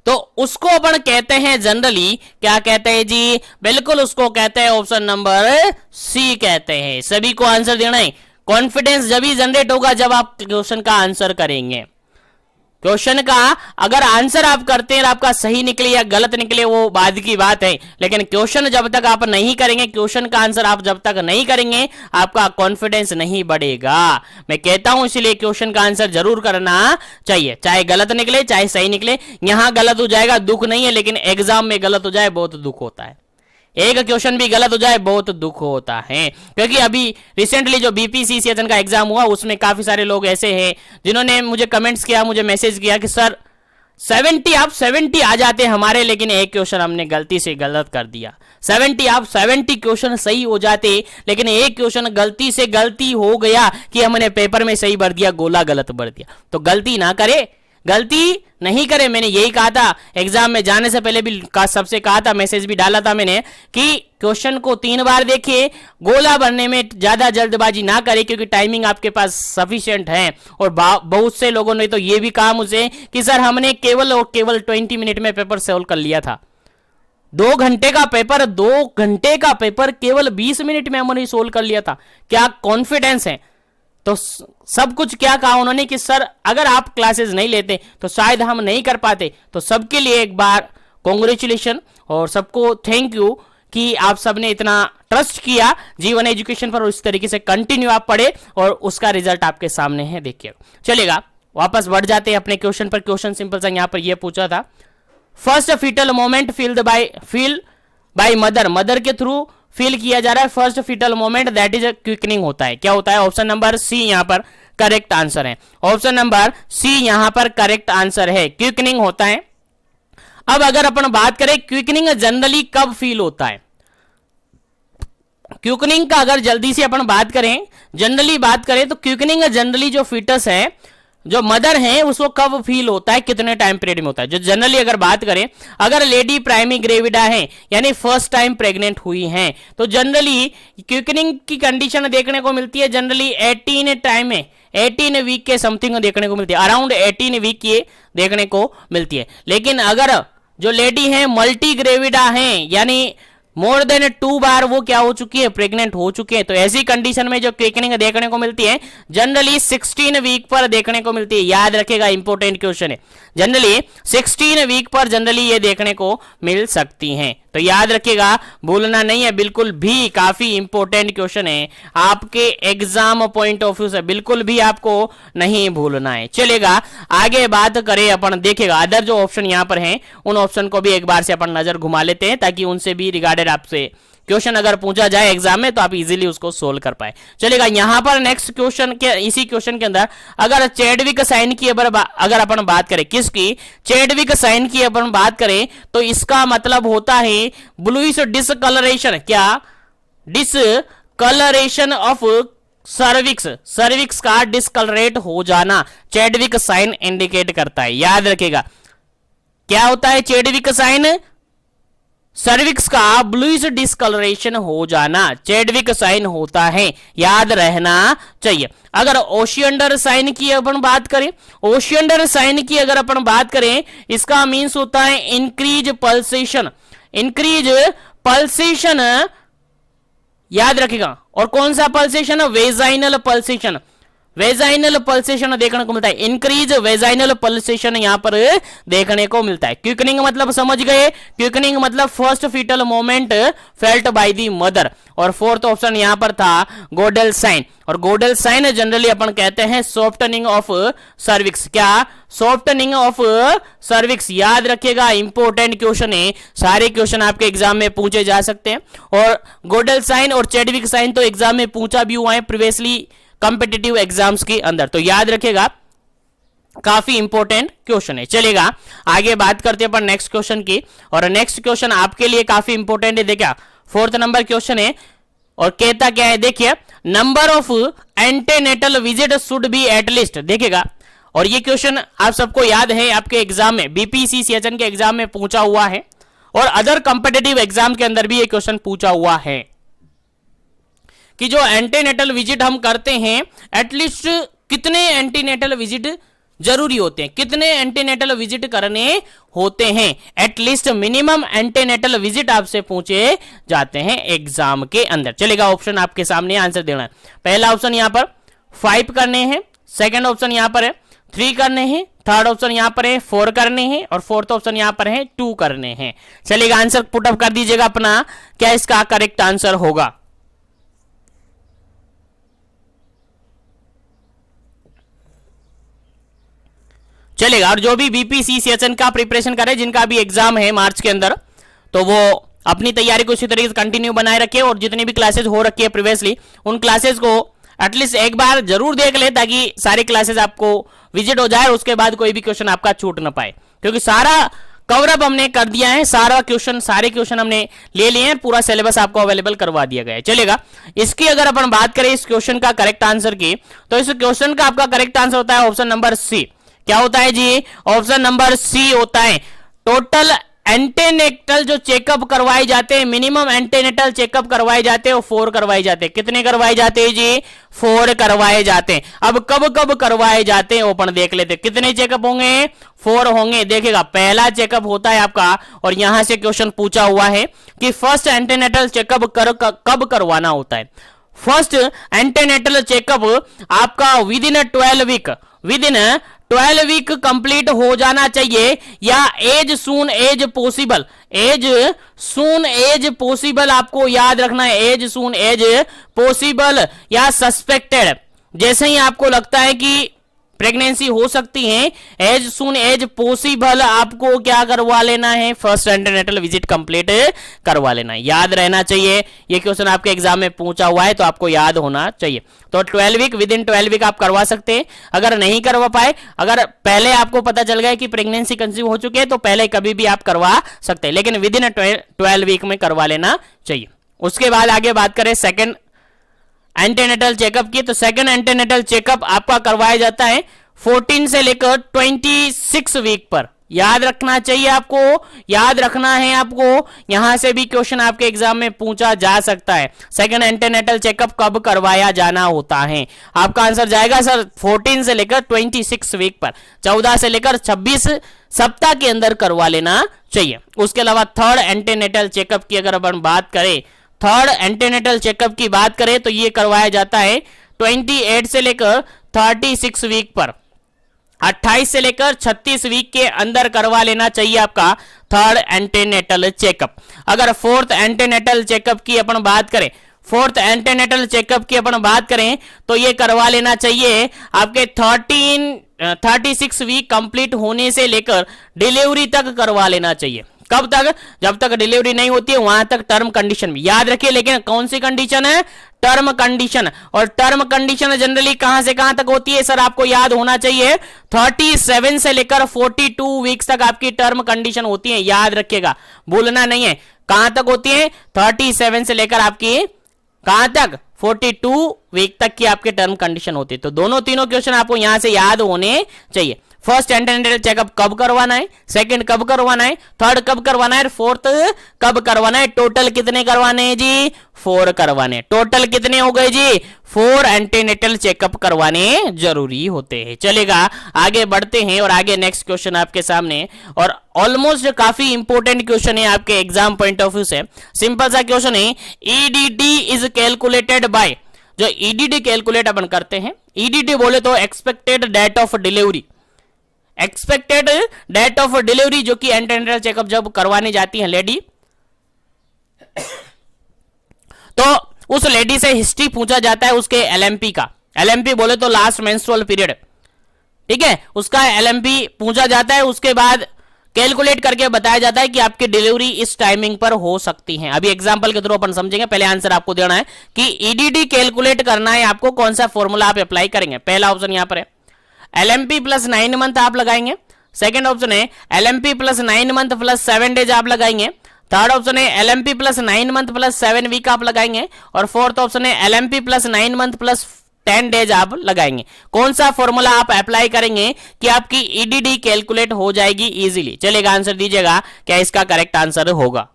Speaker 1: तो उसको अपन कहते हैं जनरली, क्या कहते हैं जी? बिल्कुल उसको कहते हैं ऑप्शन नंबर सी कहते हैं। सभी को आंसर देना है। कॉन्फिडेंस जब ही जनरेट होगा जब आप क्वेश्चन का आंसर करेंगे। क्वेश्चन का अगर आंसर आप करते हैं और आपका सही निकले या गलत निकले वो बाद की बात है, लेकिन क्वेश्चन जब तक आप नहीं करेंगे, क्वेश्चन का आंसर आप जब तक नहीं करेंगे, आपका कॉन्फिडेंस नहीं बढ़ेगा। मैं कहता हूं इसलिए क्वेश्चन का आंसर जरूर करना चाहिए, चाहे गलत निकले चाहे सही निकले। यहां गलत हो जाएगा दुख नहीं है, लेकिन एग्जाम में गलत हो जाए बहुत दुख होता है। एक क्वेश्चन भी गलत हो जाए बहुत दुख होता है, क्योंकि अभी रिसेंटली जो बीपीसी सीएचएन का एग्जाम हुआ उसमें काफी सारे लोग ऐसे हैं जिन्होंने मुझे कमेंट्स किया, मुझे मैसेज किया कि सर 70 आ जाते हमारे, लेकिन एक क्वेश्चन हमने गलती से गलत कर दिया। 70 क्वेश्चन सही हो जाते, लेकिन एक क्वेश्चन गलती से गलती हो गया कि हमने पेपर में सही भर दिया, गोला गलत भर दिया। तो गलती ना करे, गलती नहीं करे। मैंने यही कहा था एग्जाम में जाने से पहले भी, सबसे कहा था, मैसेज भी डाला था मैंने कि क्वेश्चन को 3 बार देखिए, गोला भरने में ज्यादा जल्दबाजी ना करे, क्योंकि टाइमिंग आपके पास सफिशिएंट है। और बहुत से लोगों ने तो ये भी कहा मुझे कि सर हमने केवल और केवल 20 मिनट में पेपर सॉल्व कर लिया था। 2 घंटे का पेपर, 2 घंटे का पेपर केवल 20 मिनट में हमने सोल्व कर लिया था। क्या कॉन्फिडेंस है? तो सब कुछ क्या कहा उन्होंने कि सर अगर आप क्लासेस नहीं लेते तो शायद हम नहीं कर पाते। तो सबके लिए एक बार कॉन्ग्रेचुलेशन और सबको थैंक यू कि आप सबने इतना ट्रस्ट किया जीवन एजुकेशन पर, और इस तरीके से कंटिन्यू आप पढ़े और उसका रिजल्ट आपके सामने है, देखिए। चलेगा, वापस बढ़ जाते हैं अपने क्वेश्चन पर। क्वेश्चन सिंपल सा यहां पर यह पूछा था, first foetal moment feel by mother, mother के थ्रू फील किया जा रहा है first foetal moment, that is quickening होता है। क्या होता है? ऑप्शन नंबर सी यहां पर करेक्ट आंसर है। ऑप्शन नंबर सी यहां पर करेक्ट आंसर है, क्विकनिंग होता है। अब अगर अपन बात करें क्विकनिंग जनरली कब फील होता है, क्विकनिंग का अगर जल्दी से अपन बात करें, जनरली बात करें तो क्विकनिंग जनरली जो फीटस है, जो मदर है, उसको कब फील होता है, कितने टाइम पीरियड में होता है। जो जनरली अगर बात करें, अगर लेडी प्राइमी ग्रेविडा है यानी फर्स्ट टाइम प्रेग्नेंट हुई हैं, तो जनरली क्विकनिंग की कंडीशन देखने को मिलती है जनरली 18 टाइम में, 18 वीक के समथिंग देखने को मिलती है, अराउंड 18 वीक की देखने को मिलती है। लेकिन अगर जो लेडी है मल्टी ग्रेविडा है यानी मोर देन 2 बार वो क्या हो चुकी है, प्रेग्नेंट हो चुके हैं, तो ऐसी कंडीशन में जो क्विकनिंग देखने को मिलती है जनरली 16 वीक पर देखने को मिलती है। याद रखेगा, इंपॉर्टेंट क्वेश्चन है, जनरली 16 वीक पर जनरली ये देखने को मिल सकती हैं, तो याद रखिएगा, भूलना नहीं है बिल्कुल भी। काफी इंपॉर्टेंट क्वेश्चन है, आपके एग्जाम पॉइंट ऑफ व्यू से बिल्कुल भी आपको नहीं भूलना है। चलेगा, आगे बात करें अपन, देखेगा अदर जो ऑप्शन यहाँ पर हैं उन ऑप्शन को भी एक बार से अपन नजर घुमा लेते हैं, ताकि उनसे भी रिगार्डेड आपसे क्वेश्चन अगर पूछा जाए एग्जाम में तो आप इजीली उसको सोल्व कर पाए। चलेगा, यहां पर नेक्स्ट क्वेश्चन के, इसी क्वेश्चन के अंदर अगर चैडविक साइन की अगर अपन बात करें, किसकी, चैडविक साइन की अपन बात करें, तो इसका मतलब होता है ब्लूइश डिसकलरेशन, क्या, डिसकलरेशन ऑफ सर्विक्स, सर्विक्स का डिसकलरेट हो जाना चैडविक साइन इंडिकेट करता है। याद रखेगा, क्या होता है चैडविक साइन, सर्विक्स का ब्लूइश डिस्कलरेशन हो जाना चैडविक साइन होता है, याद रहना चाहिए। अगर ओशियंडर साइन की अपन बात करें, ओशियंडर साइन की अगर अपन बात करें, इसका मीन्स होता है इंक्रीज पल्सेशन, इंक्रीज पल्सेशन, याद रखेगा। और कौन सा pulsation, vaginal pulsation, vaginal pulsation देखने को मिलता है, इंक्रीज वेजाइनल पल्सेशन यहां पर देखने को मिलता है। क्विकनिंग मतलब समझ गए, क्विकनिंग मतलब first foetal moment felt by the mother. और फोर्थ ऑप्शन यहां पर था गोडेल साइन, और गोडेल साइन जनरली अपन कहते हैं सॉफ्टनिंग ऑफ सर्विक्स, क्या, सॉफ्टनिंग ऑफ सर्विक्स। याद रखिएगा, इंपॉर्टेंट क्वेश्चन है, सारे क्वेश्चन आपके एग्जाम में पूछे जा सकते हैं, और गोडेल साइन और चैडविक साइन तो एग्जाम में पूछा भी हुआ है प्रीवियसली कॉम्पिटिटिव एग्जाम्स के अंदर, तो याद रखेगा, काफी इंपॉर्टेंट क्वेश्चन है। चलेगा, आगे बात करते हैं अपन नेक्स्ट क्वेश्चन की, और नेक्स्ट क्वेश्चन आपके लिए काफी इंपॉर्टेंट है। देखिए, 4th नंबर क्वेश्चन है, और कहता क्या है, देखिए, number of antenatal visit should be at least, देखिएगा, और ये क्वेश्चन आप सबको याद है, आपके एग्जाम में बीपीसी सीएचएन के एग्जाम में पूछा हुआ है, और अदर कॉम्पिटिटिव एग्जाम के अंदर भी ये क्वेश्चन पूछा हुआ है कि जो एंटीनेटल विजिट हम करते हैं, एटलीस्ट कितने एंटीनेटल विजिट जरूरी होते हैं, कितने एंटीनेटल विजिट करने होते हैं, एटलीस्ट मिनिमम एंटीनेटल विजिट आपसे पूछे जाते हैं एग्जाम के अंदर। चलेगा, ऑप्शन आपके सामने आंसर देना है। पहला ऑप्शन यहां पर 5 करने हैं, सेकंड ऑप्शन यहां पर है 3 करने हैं, थर्ड ऑप्शन यहां पर है 4 करने हैं, और फोर्थ ऑप्शन यहां पर है 2 करने हैं। चलेगा, आंसर पुटअप कर दीजिएगा अपना, क्या इसका करेक्ट आंसर होगा। चलेगा, और जो भी बीपीसी सीएचएन का प्रिपरेशन करे, जिनका भी एग्जाम है मार्च के अंदर, तो वो अपनी तैयारी को इसी तरीके से कंटिन्यू बनाए रखे, और जितनी भी क्लासेस हो रखी है प्रीवियसली, उन क्लासेस को एटलीस्ट एक बार जरूर देख ले, ताकि सारी क्लासेस आपको विजिट हो जाए, उसके बाद कोई भी क्वेश्चन आपका छूट ना पाए, क्योंकि सारा कवरअप हमने कर दिया है, सारे क्वेश्चन हमने ले लिए हैं, पूरा सिलेबस आपको अवेलेबल करवा दिया गया है। चलेगा, इसकी अगर अपन बात करें इस क्वेश्चन का करेक्ट आंसर की, तो इस क्वेश्चन का आपका करेक्ट आंसर होता है ऑप्शन नंबर सी। क्या होता है जी, ऑप्शन नंबर सी होता है। टोटल एंटेनेटल जो चेकअप करवाए जाते हैं, मिनिमम एंटेनेटल चेकअप करवाए जाते हैं, वो 4 करवाए जाते हैं। कितने करवाए जाते हैं जी, 4 करवाए जाते हैं। अब कब कब करवाए जाते हैं अपन देख लेते हैं, कितने चेकअप होंगे, 4 होंगे। देखिएगा, पहला चेकअप होता है आपका, और यहां से क्वेश्चन पूछा हुआ है कि फर्स्ट एंटेनेटल चेकअप कब करवाना होता है। फर्स्ट एंटेनेटल चेकअप आपका विद इन 12 वीक कंप्लीट हो जाना चाहिए, या एज सून एज पॉसिबल आपको याद रखना है, एज सून एज पॉसिबल या सस्पेक्टेड, जैसे ही आपको लगता है कि प्रेगनेंसी हो सकती है, एज सून एज पॉसिबल आपको क्या करवा लेना है, फर्स्ट एंटीनेटल विजिट कंप्लीट करवा लेना है। याद रहना चाहिए, ये क्वेश्चन आपके एग्जाम में पूछा हुआ है, तो आपको याद होना चाहिए। तो 12 वीक, विद इन 12 वीक आप करवा सकते हैं। अगर नहीं करवा पाए, अगर पहले आपको पता चल गया कि प्रेगनेंसी कंसीव हो चुकी है, तो पहले कभी भी आप करवा सकते हैं, लेकिन विद इन 12 वीक में करवा लेना चाहिए। उसके बाद आगे बात करें सेकंड एंटीनेटल चेकअप की, तो सेकंड एंटीनेटल चेकअप आपका करवाया जाता है 14 से लेकर 26 वीक पर। याद रखना चाहिए आपको, याद रखना है आपको, यहां से भी क्वेश्चन आपके एग्जाम में पूछा जा सकता है। सेकंड एंटीनेटल चेकअप कब करवाया जाना होता है? आपका आंसर जाएगा सर 14 से लेकर 26 वीक पर, 14 से लेकर 26 सप्ताह के अंदर करवा लेना चाहिए। उसके अलावा थर्ड एंटीनेटल चेकअप की अगर अपन बात करें, थर्ड एंटीनेटल चेकअप की बात करें तो ये करवाया जाता है 28 से लेकर 36 वीक पर, 28 से लेकर 36 वीक के अंदर करवा लेना चाहिए आपका थर्ड एंटीनेटल चेकअप। अगर फोर्थ एंटीनेटल चेकअप की अपन बात करें, फोर्थ एंटीनेटल चेकअप की अपन बात करें तो ये करवा लेना चाहिए आपके 36 वीक कंप्लीट होने से लेकर डिलीवरी तक करवा लेना चाहिए। कब तक? जब तक डिलीवरी नहीं होती है वहां तक टर्म कंडीशन में, याद रखिए। लेकिन कौन सी कंडीशन है? Term condition. और टर्म कंडीशन जनरली कहां से कहां तक होती है सर? आपको याद होना चाहिए 37 से लेकर 42 वीक्स तक आपकी टर्म कंडीशन होती है, याद रखिएगा, भूलना नहीं है। कहां तक होती है? 37 से लेकर आपकी कहां तक? 42 वीक तक की आपके टर्म कंडीशन होती है। तो दोनों तीनों क्वेश्चन आपको यहां से याद होने चाहिए। फर्स्ट एंटीनेटल चेकअप कब करवाना है, सेकंड कब करवाना है, थर्ड कब करवाना है, फोर्थ कब करवाना है। टोटल कितने करवाने हैं जी? 4 करवाने। टोटल कितने हो गए जी? 4 एंटीनेटल चेकअप करवाने जरूरी होते हैं। चलेगा, आगे बढ़ते हैं और आगे नेक्स्ट क्वेश्चन आपके सामने, और ऑलमोस्ट काफी इंपॉर्टेंट क्वेश्चन है आपके एग्जाम पॉइंट ऑफ व्यू से। सिंपल सा क्वेश्चन है, ईडीडी इज कैलकुलेटेड बाय। जो ईडीडी कैलकुलेट अपन करते हैं, ईडीडी बोले तो expected date of delivery, expected date of delivery, जो कि एंटीनेटल चेकअप जब करवाने जाती है लेडी, तो उस लेडी से हिस्ट्री पूछा जाता है उसके एलएमपी का। एलएमपी बोले तो लास्ट मेंस्ट्रुअल पीरियड, ठीक है, उसका एलएमपी पूछा जाता है। उसके बाद कैलकुलेट करके बताया जाता है कि आपकी डिलीवरी इस टाइमिंग पर हो सकती है। अभी एग्जांपल के थ्रू अपन समझेंगे, पहले आंसर आपको देना है कि ईडीडी कैलकुलेट करना है आपको, कौन सा फॉर्मूला आप अप्लाई करेंगे। पहला ऑप्शन यहां पर है एलएमपी प्लस 9 मंथ आप लगाएंगे। सेकंड ऑप्शन है LMP plus 9 month plus 7 days आप लगाएंगे। थर्ड ऑप्शन है LMP plus 9 month plus 7 week आप लगाएंगे। और फोर्थ ऑप्शन है LMP plus 9 month plus 10 days आप लगाएंगे। कौन सा फॉर्मूला आप अप्लाई करेंगे कि आपकी ईडीडी कैलकुलेट हो जाएगी इजीली? चलेगा, आंसर दीजिएगा, क्या इसका करेक्ट आंसर होगा?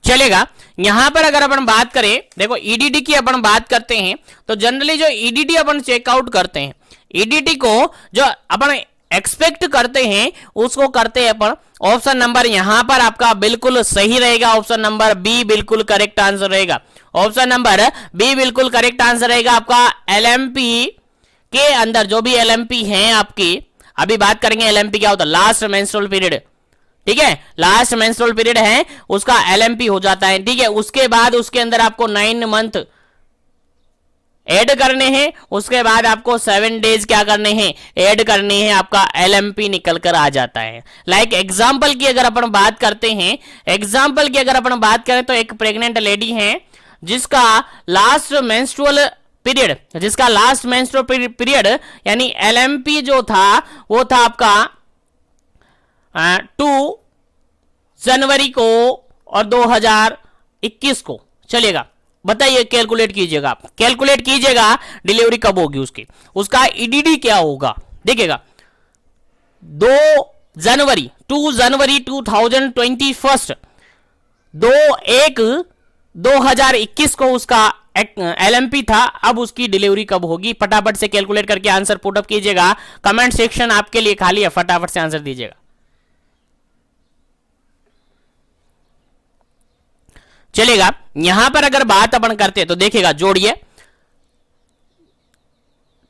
Speaker 1: चलेगा, यहां पर अगर अपन बात करें, देखो ईडीडी की अपन बात करते हैं तो जनरली जो ईडीडी अपन चेकआउट करते हैं, ईडीडी को जो अपन एक्सपेक्ट करते हैं उसको करते हैं अपन। ऑप्शन नंबर यहां पर आपका बिल्कुल सही रहेगा, ऑप्शन नंबर बी बिल्कुल करेक्ट आंसर रहेगा। ऑप्शन नंबर बी बिल्कुल करेक्ट आंसर रहेगा आपका। एलएमपी के अंदर जो भी एलएमपी है आपकी, अभी बात करेंगे एलएमपी क्या होता है, लास्ट मेंस्ट्रुअल पीरियड, ठीक है, लास्ट मेंस्ट्रुअल पीरियड है उसका एलएमपी हो जाता है, ठीक है। उसके बाद उसके अंदर आपको 9 मंथ ऐड करने हैं, उसके बाद आपको 7 डेज क्या करने हैं, ऐड करने हैं, आपका एलएमपी निकल कर आ जाता है। लाइक एग्जांपल की अगर अपन बात करते हैं, एग्जांपल की अगर अपन बात करें तो एक प्रेग्नेंट लेडी है जिसका लास्ट मेंस्ट्रुअल पीरियड, जिसका लास्ट मेंस्ट्रुअल पीरियड यानी एलएमपी जो था वो था आपका 2 जनवरी को और 2021 को। चलेगा, बताइए, कैलकुलेट कीजिएगा, आप कैलकुलेट कीजिएगा डिलीवरी कब होगी उसकी, उसका ईडीडी क्या होगा। देखिएगा 2 जनवरी 2021, 2/1/2021 को उसका एलएमपी था, अब उसकी डिलीवरी कब होगी? फटाफट से कैलकुलेट करके आंसर पुटअप कीजिएगा, कमेंट सेक्शन आपके लिए खाली है, फटाफट से आंसर दीजिएगा। चलेगा, यहां पर अगर बात अपन करते हैं तो देखिएगा, जोड़िए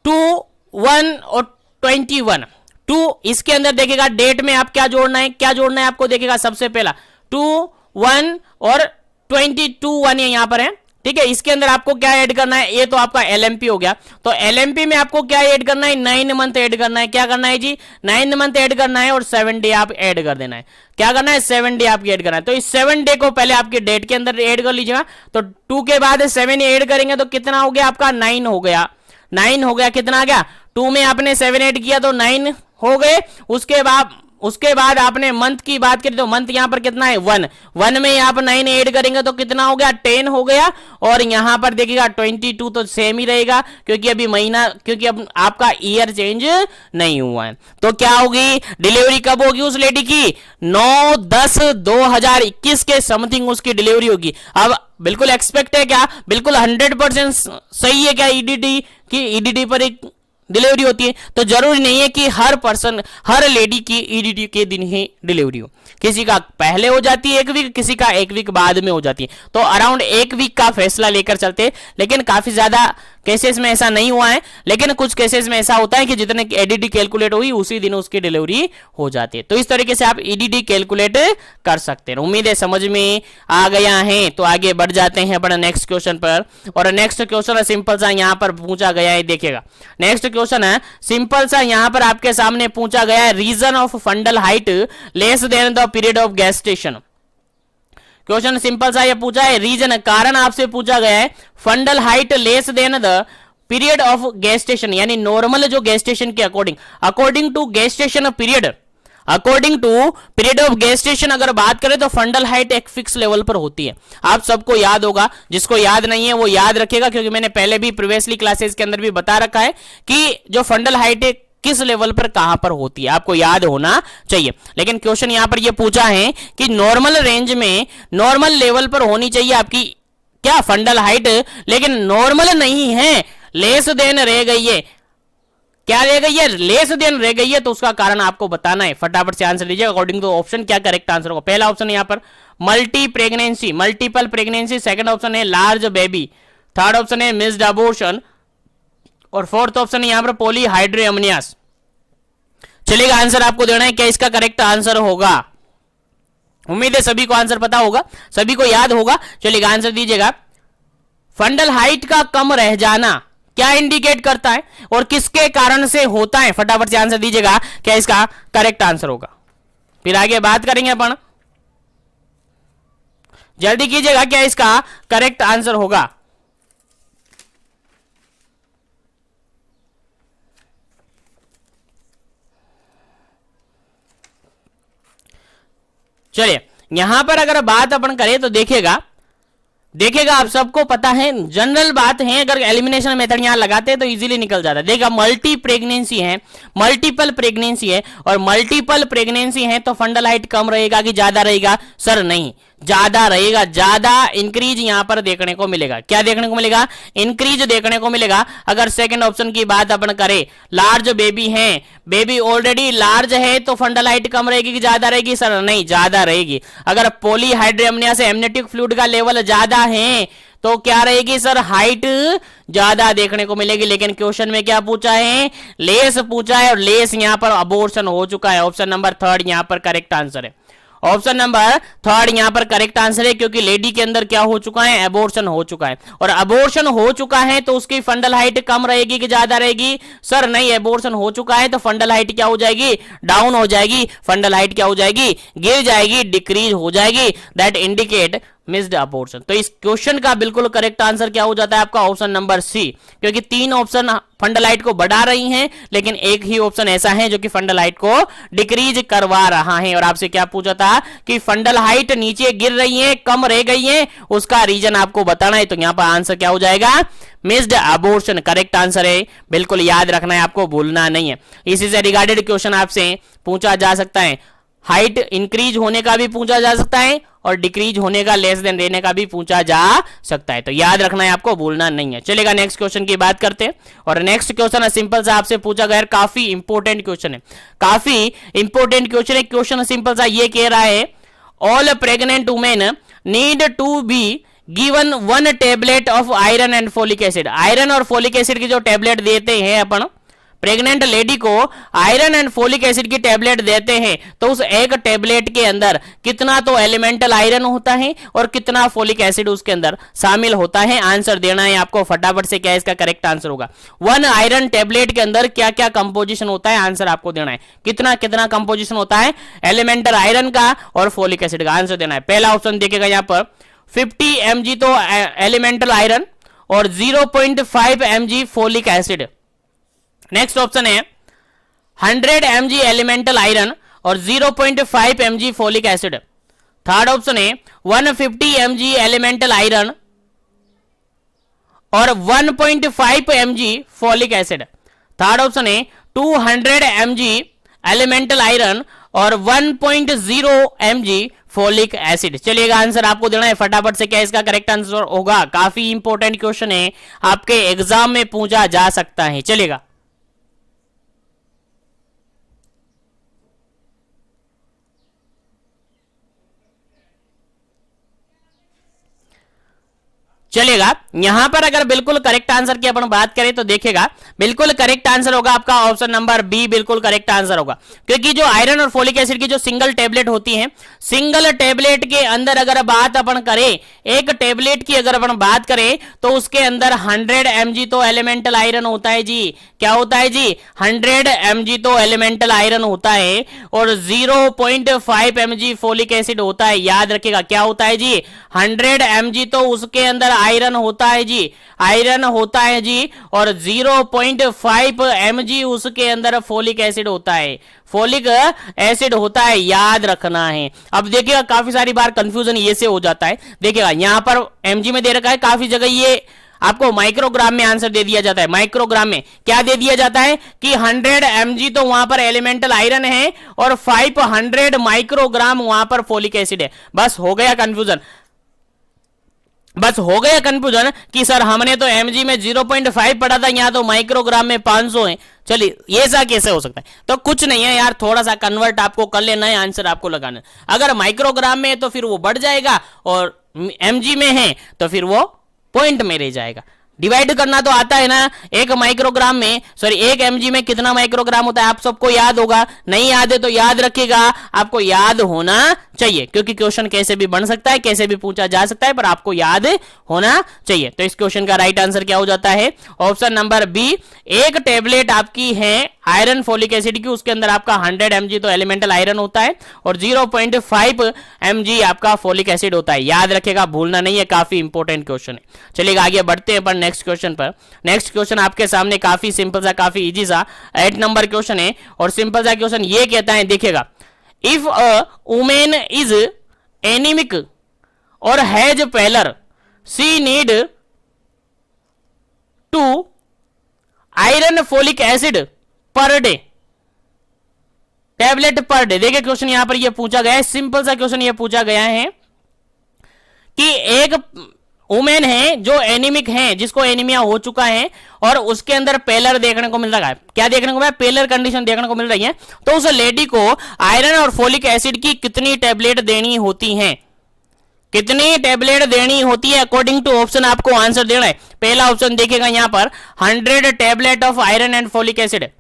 Speaker 1: 2, 1 और 21, 2 इसके अंदर देखिएगा डेट में आप क्या जोड़ना है, क्या जोड़ना है आपको, देखिएगा सबसे पहला 2, 1 और 22, 1 यहां पर है, ठीक है। इसके अंदर आपको क्या ऐड करना है, ये तो आपका एलएमपी हो गया, तो एलएमपी में आपको क्या ऐड करना है, 9 मंथ ऐड करना है। क्या करना है जी, 9 मंथ ऐड करना है और 7 डे आप ऐड कर देना है। क्या करना है, 7 डे आपकी ऐड करना है। तो इस 7 डे को पहले आपके डेट के अंदर ऐड कर लीजिएगा। तो 2 के बाद 7 ऐड करेंगे तो कितना हो गया आपका, 9 हो गया। 9 हो गया, कितना आ गया, 2 में आपने 7 ऐड किया तो 9 हो गए। उसके बाद आपने मंथ की बात करी तो मंथ यहां पर कितना है, 1 में आप 9 ऐड करेंगे तो कितना हो गया, 10 हो गया। और यहां पर देखिएगा 22 तो सेम ही रहेगा, क्योंकि अभी महीना, क्योंकि अब आपका ईयर चेंज नहीं हुआ है। तो क्या होगी, डिलीवरी कब होगी उस लेडी की, 9/10/2021 के समथिंग उसकी डिलीवरी होगी। अब बिल्कुल एक्सपेक्ट है क्या, बिल्कुल 100% सही है क्या, ईडीडी की, ईडीडी पर एक डिलीवरी होती है। तो जरूरी नहीं है कि हर पर्सन, हर लेडी की ईडीडी के दिन ही डिलीवरी हो। किसी का पहले हो जाती है 1 वीक, किसी का 1 वीक बाद में हो जाती है। तो अराउंड 1 वीक का फैसला लेकर चलते हैं, लेकिन काफी ज्यादा केसेस में ऐसा नहीं हुआ है। लेकिन कुछ केसेस में ऐसा होता है कि जितने ईडीडी कैलकुलेट हुई उसी दिन उसकी डिलीवरी हो जाती है। तो इस तरीके से आप ईडीडी कैलकुलेट कर सकते हैं। उम्मीद है समझ में आ गया है। तो आगे बढ़ जाते हैं अपना नेक्स्ट क्वेश्चन पर। और नेक्स्ट क्वेश्चन सिंपल सा यहां पर पूछा गया है, देखिएगा नेक्स्ट क्वेश्चन है सिंपल सा यहां पर आपके सामने पूछा गया है, reason of fundal height less than the period of gestation. Question simple सा ये पूछा है, रीजन कारण आपसे पूछा गया है, fundal height less than the period of gestation, यानी नॉर्मल जो गेस्टेशन के according to gestation period, according to period of gestation अगर बात करें तो फंडल हाइट एक फिक्स लेवल पर होती है। आप सबको याद होगा, जिसको याद नहीं है वो याद रखेगा, क्योंकि मैंने पहले भी प्रीवियसली क्लासेस के अंदर भी बता रखा है कि जो फंडल हाइट किस लेवल पर कहां पर होती है, आपको याद होना चाहिए। लेकिन क्वेश्चन यहां पर ये पूछा है कि नॉर्मल रेंज में, नॉर्मल लेवल पर होनी चाहिए आपकी क्या, फंडल हाइट, लेकिन नॉर्मल नहीं है, लेस देन रह गई है। क्या रह गई है, लेस देन रह गई है। तो उसका कारण आपको बताना है, फटाफट से आंसर दीजिए अकॉर्डिंग टू ऑप्शन, क्या करेक्ट आंसर होगा। पहला ऑप्शन यहां पर multi pregnancy, multiple pregnancy, second option है लार्ज बेबी, थर्ड ऑप्शन है मिस्ड अबॉर्शन, और फोर्थ ऑप्शन यहां पर पॉलीहाइड्रोएमनियास। चलिएगा आंसर आपको देना है, क्या इसका करेक्ट आंसर होगा। उम्मीद है सभी को आंसर पता होगा, सभी को याद होगा। चलिएगा आंसर दीजिएगा। फंडल हाइट का कम रह जाना क्या इंडिकेट करता है और किसके कारण से होता है, फटाफट से आंसर दीजिएगा, क्या इसका करेक्ट आंसर होगा। फिर आगे बात करेंगे अपन, जल्दी कीजिएगा, क्या इसका करेक्ट आंसर होगा। चलिए यहां पर अगर बात अपन करें तो देखिएगा आप सबको पता है, जनरल बात है, अगर एलिमिनेशन मेथड यहां लगाते हैं तो इजीली निकल जाता है। देखिएगा मल्टी प्रेगनेंसी है, मल्टीपल प्रेगनेंसी है, और मल्टीपल प्रेगनेंसी है तो फंडल हाइट कम रहेगा कि ज्यादा रहेगा, सर नहीं, ज्यादा रहेगा, ज्यादा इंक्रीज यहां पर देखने को मिलेगा। क्या देखने को मिलेगा, इंक्रीज देखने को मिलेगा। अगर सेकंड ऑप्शन की बात अपन करें, लार्ज बेबी है, बेबी ऑलरेडी लार्ज है तो फंडल हाइट कम रहेगी कि ज्यादा रहेगी, सर नहीं, ज्यादा रहेगी। अगर पॉलीहाइड्रोएमनिया से एमनेटिक फ्लूइड का लेवल ज्यादा है तो क्या रहेगी सर, हाइट ज्यादा देखने को मिलेगी। लेकिन क्वेश्चन में क्या पूछा है, लेस पूछा है, और लेस यहां पर अबॉर्शन हो चुका है। ऑप्शन नंबर 3 यहां पर करेक्ट आंसर है। ऑप्शन नंबर 3 यहां पर करेक्ट आंसर है, क्योंकि लेडी के अंदर क्या हो चुका है, एबॉर्शन हो चुका है, और एबॉर्शन हो चुका है तो उसकी फंडल हाइट कम रहेगी कि ज्यादा रहेगी, सर नहीं, एबॉर्शन हो चुका है तो फंडल हाइट क्या हो जाएगी, डाउन हो जाएगी। फंडल हाइट क्या हो जाएगी, गिर जाएगी, डिक्रीज हो जाएगी। That indicate missed abortion. तो इस क्वेश्चन का बिल्कुल करेक्ट आंसर क्या हो जाता है आपका, ऑप्शन नंबर सी, क्योंकि 3 ऑप्शन फंडल हाइट को बढ़ा रही हैं, लेकिन एक ही ऑप्शन ऐसा है जो कि फंडल हाइट को डिक्रीज करवा रहा है। और आपसे क्या पूछा था कि फंडल हाइट नीचे गिर रही है, कम रह गई है, उसका रीजन आपको बताना है। तो यहां पर आंसर क्या हो जाएगा, मिस्ड अबॉर्शन करेक्ट आंसर है। बिल्कुल याद रखना है, आपको भूलना नहीं है। इसी से रिगार्डेड क्वेश्चन आपसे पूछा जा सकता है, हाइट इंक्रीज होने का भी पूछा जा सकता है, और डिक्रीज होने का, लेस देन रहने का भी पूछा जा सकता है। तो याद रखना है, आपको भूलना नहीं है। चलेगा नेक्स्ट क्वेश्चन की बात करते हैं। और नेक्स्ट क्वेश्चन है सिंपल सा आपसे पूछा गया, काफी इंपॉर्टेंट क्वेश्चन है, काफी इंपॉर्टेंट क्वेश्चन है। क्वेश्चन सिंपल सा ये कह रहा है, all pregnant women need to be given 1 tablet of iron and folic acid. Iron और फोलिक एसिड की जो टेबलेट देते हैं अपन प्रेग्नेंट लेडी को आयरन एंड फोलिक एसिड की टेबलेट देते हैं तो उस एक टेबलेट के अंदर कितना तो एलिमेंटल आयरन होता है और कितना फोलिक एसिड उसके अंदर शामिल होता है। आंसर देना है आपको फटाफट से, क्या इसका करेक्ट आंसर होगा। 1 आयरन टेबलेट के अंदर क्या क्या कंपोजिशन होता है, आंसर आपको देना है। कितना कितना कंपोजिशन होता है एलिमेंटल आयरन का और फोलिक एसिड का, आंसर देना है। पहला ऑप्शन देखिएगा यहां पर 50 mg तो एलिमेंटल आयरन और 0.5 mg folic acid. Next option है 100 mg एलिमेंटल आयरन और 0.5 mg folic acid. Third option है 150 mg एलिमेंटल आयरन और 1.5 mg folic acid. Third option है 200 mg एलिमेंटल आयरन और 1.0 mg फोलिक एसिड। चलिएगा आंसर आपको देना है फटाफट से, क्या इसका करेक्ट आंसर होगा। काफी इंपॉर्टेंट क्वेश्चन है, आपके एग्जाम में पूछा जा सकता है। चलिएगा चलेगा यहां पर अगर बिल्कुल करेक्ट आंसर की अपन बात करें तो देखिएगा बिल्कुल करेक्ट आंसर होगा आपका ऑप्शन नंबर बी, बिल्कुल करेक्ट आंसर होगा। क्योंकि जो आयरन और फोलिक एसिड की जो सिंगल टेबलेट होती है, सिंगल टेबलेट के अंदर अगर बात अपन करें, एक टेबलेट की अगर अपन बात करें तो उसके अंदर 100 mg तो एलिमेंटल आयरन होता है जी। क्या होता है जी? 100 mg तो एलिमेंटल आयरन होता है और 0.5 mg फोलिक एसिड होता है। याद रखिएगा क्या होता है जी? 100 mg तो उसके अंदर आयरन होता है जी, आयरन होता है जी, और 0.5 mg उसके अंदर फोलिक एसिड होता है, फोलिक एसिड होता है। याद रखना है। अब देखिएगा काफी सारी बार कंफ्यूजन ये से हो जाता है। देखिएगा यहां पर mg में दे रखा है, काफी जगह ये आपको माइक्रोग्राम में आंसर दे दिया जाता है। माइक्रोग्राम में क्या दे दिया जाता है कि 100 mg तो वहां पर एलिमेंटल आयरन है और 500 माइक्रोग्राम वहां पर फोलिक एसिड है। बस हो गया कंफ्यूजन, बस हो गया कंफ्यूजन कि सर हमने तो mg में 0.5 पढ़ा था, यहां तो माइक्रोग्राम में 500 है। चलिए ये ऐसा कैसे हो सकता है? तो कुछ नहीं है यार, थोड़ा सा कन्वर्ट आपको कर लेना है, आंसर आपको लगाना है। अगर माइक्रोग्राम में है तो फिर वो बढ़ जाएगा और mg में है तो फिर वो पॉइंट में रह जाएगा। डिवाइड करना तो आता है ना, एक माइक्रोग्राम में सॉरी 1 mg में कितना माइक्रोग्राम होता है आप सबको याद होगा। नहीं याद है तो याद रखिएगा, आपको याद होना चाहिए क्योंकि क्वेश्चन कैसे भी बन सकता है, कैसे भी पूछा जा सकता है, पर आपको याद होना चाहिए। तो इस क्वेश्चन का राइट आंसर क्या हो जाता है? Option number B. एक टेबलेट आपकी है आयरन फोलिक एसिड की, उसके अंदर आपका 100 mg तो एलिमेंटल आयरन होता है और 0.5 mg आपका फोलिक एसिड होता है। याद रखिएगा, भूलना नहीं है, काफी इंपॉर्टेंट क्वेश्चन है। चलिए आगे बढ़ते हैं पर नेक्स्ट क्वेश्चन पर। नेक्स्ट क्वेश्चन आपके सामने काफी सिंपल सा, काफी इजी सा 8 नंबर क्वेश्चन है और सिंपल सा क्वेश्चन ये कहता है, देखिएगा, if a women is anaemic और has pallor she need to iron folic acid per day, tablet per day. देखिए क्वेश्चन यहां पर ये पूछा गया है, सिंपल सा क्वेश्चन ये पूछा गया है कि एक वुमेन है जो एनीमिक है, जिसको एनीमिया हो चुका है और उसके अंदर पेलर देखने को मिल रहा है। क्या देखने को मिल रहा है? पेलर कंडीशन देखने को मिल रही है। तो उस लेडी को आयरन और फोलिक एसिड की कितनी टैबलेट देनी होती है? कितनी टैबलेट देनी होती है अकॉर्डिंग टू ऑप्शन आपको आंसर देना है। पहला ऑप्शन देखिएगा यहां पर 100 tablet of iron and folic acid.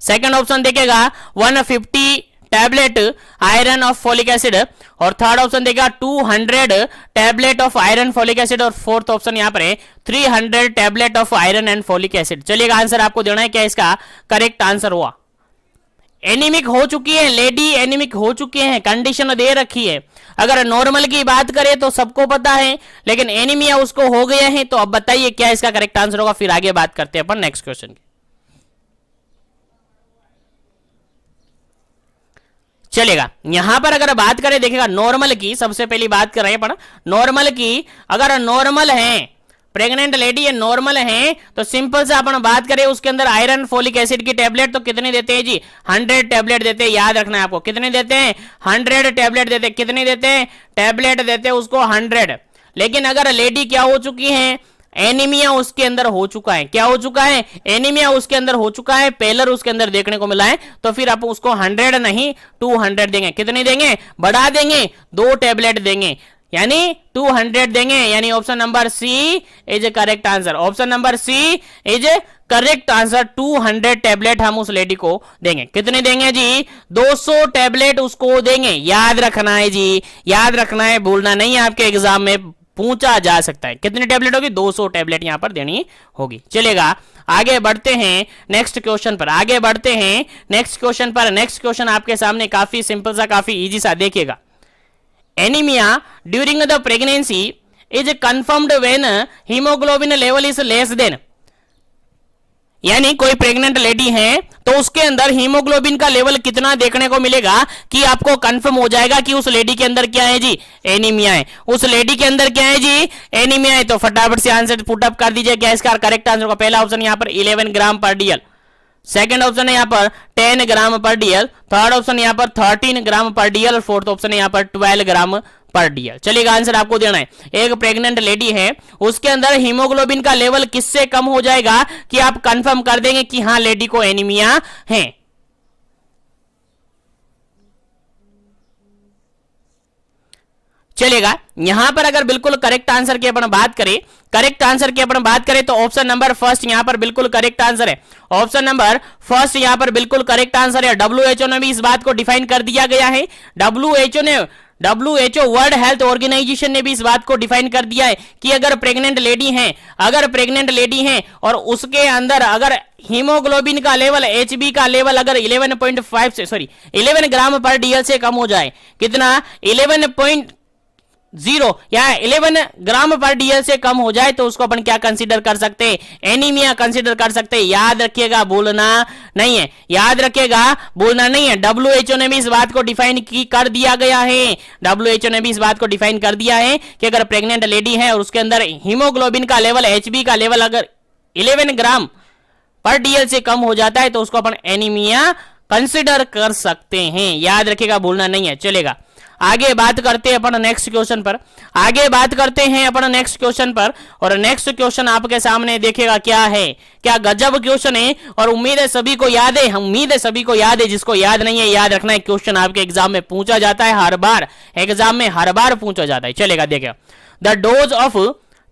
Speaker 1: Second option देखिएगा 150 tablet iron of folic acid और थर्ड ऑप्शन देगा 200 tablet of iron folic acid और फोर्थ ऑप्शन यहां पर है 300 tablet of iron and folic acid. चलिएगा आंसर आपको देना है, क्या इसका करेक्ट आंसर हुआ? एनीमिक हो चुकी है लेडी, एनीमिक हो चुके हैं, कंडीशन दे रखी है। अगर नॉर्मल की बात करें तो सबको पता है, लेकिन एनीमिया उसको हो गया है। तो अब बताइए क्या इसका करेक्ट आंसर होगा, फिर आगे बात करते हैं अपन नेक्स्ट क्वेश्चन की। चलेगा यहां पर अगर बात करें, देखिएगा नॉर्मल की, सबसे पहली बात कर रहे हैं अपन नॉर्मल की। अगर नॉर्मल है, प्रेग्नेंट लेडी है, नॉर्मल है, तो सिंपल से अपन बात करें उसके अंदर आयरन फोलिक एसिड की टेबलेट तो कितने देते हैं जी? 100 टेबलेट देते हैं। याद रखना है आपको, कितने देते हैं? 100 टेबलेट देते हैं। कितने देते हैं? टैबलेट देते हैं उसको 100। लेकिन अगर लेडी क्या हो चुकी है? एनीमिया उसके अंदर हो चुका है। क्या हो चुका है? एनीमिया उसके अंदर हो चुका है, पेलर उसके अंदर देखने को मिला है, तो फिर आप उसको 100 नहीं 200 देंगे। कितने देंगे? बढ़ा देंगे, 2 टैबलेट देंगे। यानी 200 देंगे, यानी option number C is a correct answer. Option number C is a correct answer. 200 tablet हम उस लेडी को देंगे। कितने देंगे जी? 200 टैबलेट उसको देंगे। याद रखना है जी, याद रखना है, भूलना नहीं है, आपके एग्जाम में पूछा जा सकता है। कितनी टैबलेट होगी? 200 टैबलेट यहां पर देनी होगी। चलेगा, आगे बढ़ते हैं नेक्स्ट क्वेश्चन पर, आगे बढ़ते हैं नेक्स्ट क्वेश्चन पर। नेक्स्ट क्वेश्चन आपके सामने काफी सिंपल सा, काफी इजी सा, देखिएगा। Anaemia during the pregnancy is confirmed when haemoglobin level is less than, यानी कोई प्रेग्नेंट लेडी है तो उसके अंदर हीमोग्लोबिन का लेवल कितना देखने को मिलेगा कि आपको कंफर्म हो जाएगा कि उस लेडी के अंदर क्या है जी? एनीमिया है। उस लेडी के अंदर क्या है जी? एनीमिया है। तो फटाफट से आंसर पुट अप कर दीजिए। क्या इसका करेक्ट आंसर होगा? पहला ऑप्शन यहां पर 11 ग्राम पर डीएल, सेकंड ऑप्शन है यहां पर 10 ग्राम पर डीएल, थर्ड ऑप्शन यहां पर 13 ग्राम पर डीएल और फोर्थ ऑप्शन है यहां पर 12 ग्राम पर डीएल। चलिएगा, आंसर आपको देना है। एक प्रेग्नेंट लेडी है, उसके अंदर हीमोग्लोबिन का लेवल किससे कम हो जाएगा कि आप कंफर्म कर देंगे कि हाँ लेडी को एनीमिया है? चलेगा, यहां पर अगर बिल्कुल करेक्ट आंसर की अपन बात करें, करेक्ट आंसर की अपन बात करें तो ऑप्शन नंबर फर्स्ट यहां पर बिल्कुल करेक्ट आंसर है। ऑप्शन नंबर फर्स्ट यहां पर बिल्कुल करेक्ट आंसर है। डब्ल्यूएचओ ने भी इस बात को डिफाइन कर दिया गया है। डब्ल्यूएचओ वर्ल्ड हेल्थ ऑर्गेनाइजेशन ने भी इस बात को डिफाइन कर दिया है कि अगर प्रेग्नेंट लेडी है, अगर प्रेग्नेंट लेडी है और उसके अंदर अगर हीमोग्लोबिन का लेवल, एचबी का लेवल अगर 11 ग्राम पर डीएल से कम हो जाए, कितना? 11.0 या 11 ग्राम पर डीएल से कम हो जाए तो उसको अपन क्या कंसीडर कर सकते हैं? एनीमिया कंसीडर कर सकते हैं। याद रखिएगा, भूलना नहीं है, याद रखिएगा, भूलना नहीं है। डब्ल्यूएचओ ने भी इस बात को डिफाइन कर दिया गया है। डब्ल्यूएचओ ने भी इस बात को डिफाइन कर दिया है कि अगर प्रेग्नेंट लेडी है और उसके अंदर हीमोग्लोबिन का लेवल, एचबी का लेवल अगर 11 ग्राम पर डीएल से कम हो जाता है तो उसको अपन एनीमिया कंसीडर कर सकते हैं। याद रखिएगा, भूलना नहीं है। चलेगा, आगे बात करते हैं अपन नेक्स्ट क्वेश्चन पर, आगे बात करते हैं अपन नेक्स्ट क्वेश्चन पर। और नेक्स्ट क्वेश्चन आपके सामने देखिएगा क्या है, क्या गजब क्वेश्चन है और उम्मीद है सभी को याद है, उम्मीद है सभी को याद है। जिसको याद नहीं है, याद रखना है, क्वेश्चन आपके एग्जाम में पूछा जाता है, हर बार एग्जाम में हर बार पूछा जाता है। चलेगा, देखिए, the dose of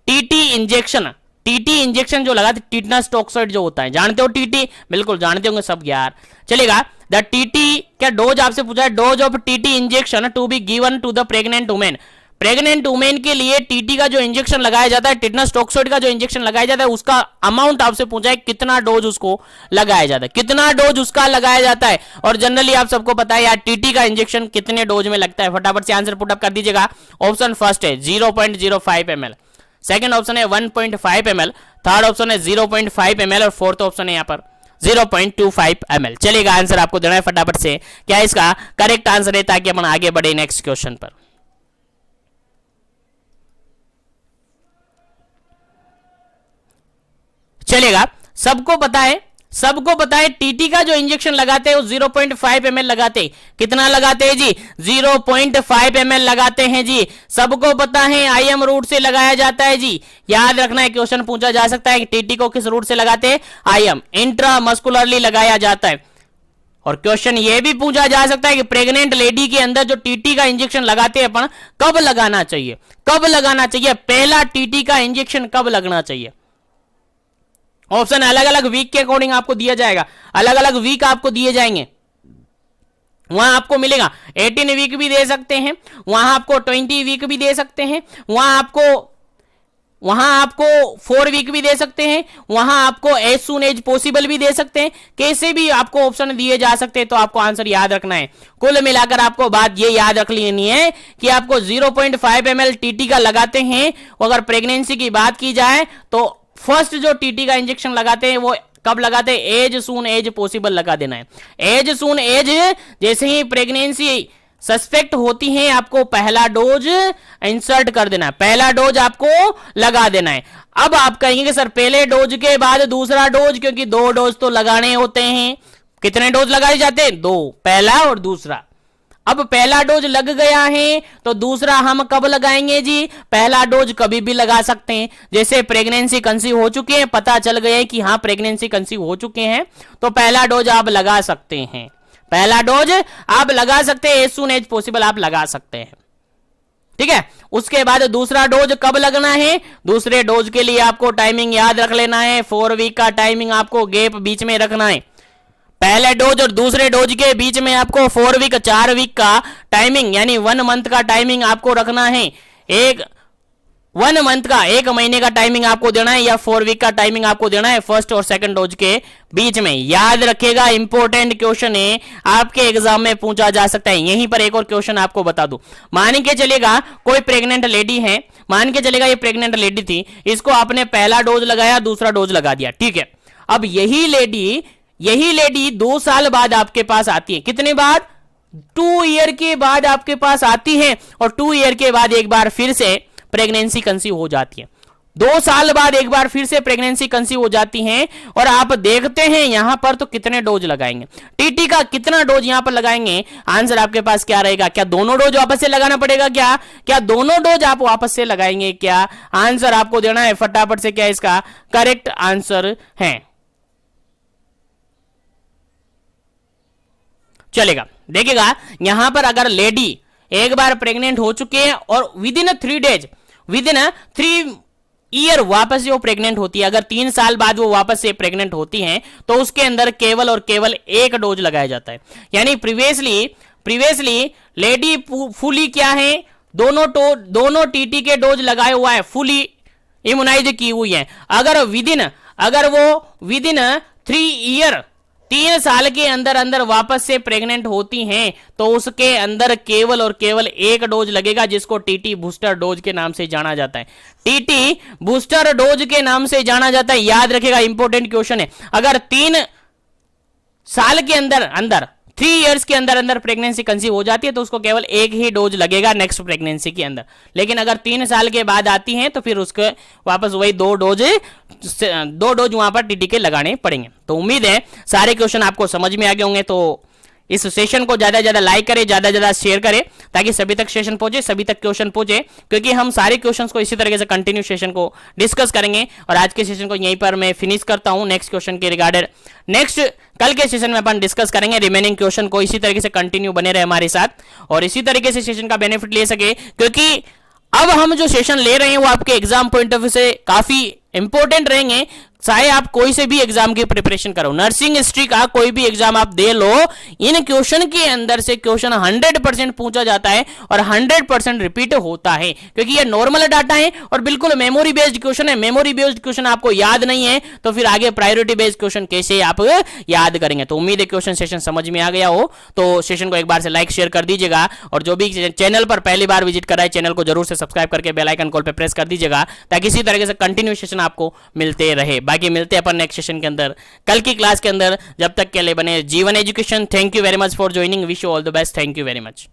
Speaker 1: TT injection, TT injection जो लगाते, टिटनस टॉक्साइड जो होता है, जानते हो टीटी? बिल्कुल जानते होंगे सब यार। चलेगा, द टीटी क्या डोज आपसे पूछा है, dose of TT injection to be given to the pregnant women. Pregnant women के लिए टीटी का जो इंजेक्शन लगाया जाता है, टिटनस टॉक्साइड का जो इंजेक्शन लगाया जाता है, उसका अमाउंट आपसे पूछा है, कितना डोज उसको लगाया जाता है, कितना डोज उसका लगाया जाता है। और जनरली आप सबको पता है यार टीटी का इंजेक्शन कितने डोज में लगता है। फटाफट से आंसर पुट अप कर दीजिएगा। ऑप्शन फर्स्ट है 0.05 ml, सेकंड ऑप्शन है 1.5 ml, थर्ड ऑप्शन है 0.5 ml और फोर्थ ऑप्शन है यहाँ पर 0.25 ml। चलेगा, आंसर आपको देना है फटाफट से। क्या इसका करेक्ट आंसर है, ताकि अपन आगे बढ़े नेक्स्ट क्वेश्चन पर। चलेगा, सबको पता है, सबको पता है टीटी का जो इंजेक्शन लगाते हैं वो 0.5 ml लगाते हैं। कितना लगाते हैं जी? 0.5 ml लगाते हैं जी। सबको पता है आईएम रूट से लगाया जाता है जी। याद रखना है, क्वेश्चन पूछा जा सकता है कि टीटी को किस रूट से लगाते हैं? आईएम, इंट्रामस्कुलरली लगाया जाता है। और क्वेश्चन ये भी पूछा जा सकता है कि प्रेग्नेंट लेडी के अंदर जो टीटी का इंजेक्शन लगाते हैं अपन, कब लगाना चाहिए, कब लगाना चाहिए? पहला टीटी का इंजेक्शन कब लगना चाहिए? ऑप्शन अलग अलग वीक के अकॉर्डिंग आपको दिया जाएगा, अलग अलग वीक आपको दिए जाएंगे। वहां आपको मिलेगा 18 वीक भी दे सकते हैं, वहां आपको 20 वीक भी दे सकते हैं, वहां आपको 4 वीक भी दे सकते हैं, वहां आपको एज सून एज पॉसिबल भी दे सकते हैं। कैसे भी आपको ऑप्शन दिए जा सकते हैं, तो आपको आंसर याद रखना है। कुल मिलाकर आपको बात ये याद रख लेनी है कि आपको 0.5 ml टीटी का लगाते हैं। अगर प्रेगनेंसी की बात की जाए तो फर्स्ट जो टीटी का इंजेक्शन लगाते हैं वो कब लगाते हैं? एज सून एज पॉसिबल लगा देना है। एज सून एज, जैसे ही प्रेगनेंसी सस्पेक्ट होती है, आपको पहला डोज इंसर्ट कर देना है, पहला डोज आपको लगा देना है। अब आप कहेंगे कि सर पहले डोज के बाद दूसरा डोज, क्योंकि 2 डोज तो लगाने होते हैं। कितने डोज लगाए जाते हैं? 2, पहला और दूसरा। अब पहला डोज लग गया है तो दूसरा हम कब लगाएंगे जी? पहला डोज कभी भी लगा सकते हैं। जैसे प्रेगनेंसी कंसीव हो चुके हैं, पता चल गया है कि हाँ प्रेगनेंसी कंसीव हो चुके हैं, तो पहला डोज आप लगा सकते हैं, पहला डोज आप लगा सकते हैं, एज सून एज पॉसिबल आप लगा सकते हैं। ठीक है। उसके बाद दूसरा डोज कब लगना है, दूसरे डोज के लिए आपको टाइमिंग याद रख लेना है, 4 वीक का टाइमिंग आपको गैप बीच में रखना है। पहले डोज और दूसरे डोज के बीच में आपको 4 वीक 4 वीक का टाइमिंग यानी 1 मंथ का टाइमिंग आपको रखना है। 1 मंथ का 1 महीने का टाइमिंग आपको देना है या 4 वीक का टाइमिंग आपको देना है फर्स्ट और सेकंड डोज के बीच में। याद रखिएगा, इंपॉर्टेंट क्वेश्चन है, आपके एग्जाम में पूछा जा सकता है। यहीं पर एक और क्वेश्चन आपको बता दूं, मान के चलेगा कोई प्रेग्नेंट लेडी है, मान के चलेगा ये प्रेग्नेंट लेडी थी, इसको आपने पहला डोज लगाया, दूसरा डोज लगा दिया, ठीक है। अब यही लेडी 2 साल बाद आपके पास आती है, कितने बाद, 2 ईयर के बाद आपके पास आती है, और 2 ईयर के बाद एक बार फिर से प्रेगनेंसी कंसीव हो जाती है। 2 साल बाद एक बार फिर से प्रेगनेंसी कंसीव हो जाती है, और आप देखते हैं यहां पर तो कितने डोज लगाएंगे, टीटी का कितना डोज यहां पर लगाएंगे, आंसर आपके पास क्या रहेगा, क्या दोनों डोज वापस से लगाना पड़ेगा, क्या दोनों डोज आप वापस से लगाएंगे, क्या आंसर आपको देना है फटाफट से, क्या इसका करेक्ट आंसर है। चलेगा, देखिएगा यहां पर अगर लेडी एक बार प्रेग्नेंट हो चुके हैं और विद इन 3 ईयर वापस से वो प्रेग्नेंट होती है, अगर 3 साल बाद वो वापस से प्रेग्नेंट होती हैं, तो उसके अंदर केवल और केवल 1 डोज लगाया जाता है। यानी प्रीवियसली लेडी फुली क्या है, दोनों टीटी के डोज लगाए हुआ है, फुली इम्यूनाइज की हुई है। अगर वो विद इन 3 साल के अंदर वापस से प्रेग्नेंट होती हैं, तो उसके अंदर केवल और केवल 1 डोज लगेगा, जिसको टीटी बूस्टर डोज के नाम से जाना जाता है। टीटी बूस्टर डोज के नाम से जाना जाता है, याद रखेगा, इंपॉर्टेंट क्वेश्चन है। अगर 3 साल के अंदर 3 इयर्स के अंदर प्रेगनेंसी कंसीव हो जाती है, तो उसको केवल 1 ही डोज लगेगा नेक्स्ट प्रेगनेंसी के अंदर। लेकिन अगर 3 साल के बाद आती हैं, तो फिर उसको वापस वही 2 डोज वहां पर टीटी के लगाने पड़ेंगे। तो उम्मीद है सारे क्वेश्चन आपको समझ में आ गए होंगे। तो इस सेशन को ज्यादा ज्यादा लाइक करें, ज्यादा ज्यादा शेयर करें, ताकि सभी तक सेशन पहुंचे, सभी तक क्वेश्चन पहुंचे, क्योंकि हम सारे क्वेश्चंस को इसी तरीके से कंटिन्यू सेशन को डिस्कस करेंगे। और आज के सेशन को यहीं पर मैं फिनिश करता हूं। नेक्स्ट क्वेश्चन के रिगार्डेड कल के सेशन में अपन डिस्कस करेंगे रिमेनिंग क्वेश्चन को। इसी तरीके से कंटिन्यू बने रहे हमारे साथ, और इसी तरीके से सेशन का बेनिफिट ले सके, क्योंकि अब हम जो सेशन ले रहे हैं वो आपके एग्जाम पॉइंट ऑफ व्यू से काफी इंपॉर्टेंट रहेंगे। चाहे आप कोई से भी एग्जाम की प्रिपरेशन करो, नर्सिंग हिस्ट्री का कोई भी एग्जाम आप दे लो, इन क्वेश्चन के अंदर से क्वेश्चन 100% पूछा जाता है और 100% रिपीट होता है, क्योंकि ये नॉर्मल डाटा है और बिल्कुल मेमोरी बेस्ड क्वेश्चन है। मेमोरी बेस्ड क्वेश्चन आपको याद नहीं है, तो फिर आगे प्रायोरिटी बेस्ड क्वेश्चन कैसे आप याद करेंगे। तो उम्मीद है क्वेश्चन सेशन समझ में आ गया हो। तो सेशन को एक बार से लाइक शेयर कर दीजिएगा, और जो भी चैनल पर पहली बार विजिट कर रहा है, चैनल को जरूर से सब्सक्राइब करके बेल आइकन कॉल पे प्रेस कर दीजिएगा, ताकि इसी तरीके से कंटिन्यू सेशन आपको मिलते रहे। बाकी मिलते हैं अपन नेक्स्ट सेशन के अंदर, कल की क्लास के अंदर। जब तक के लिए बने जीवन education. Thank you very much for joining, wish you all the best, thank you very much.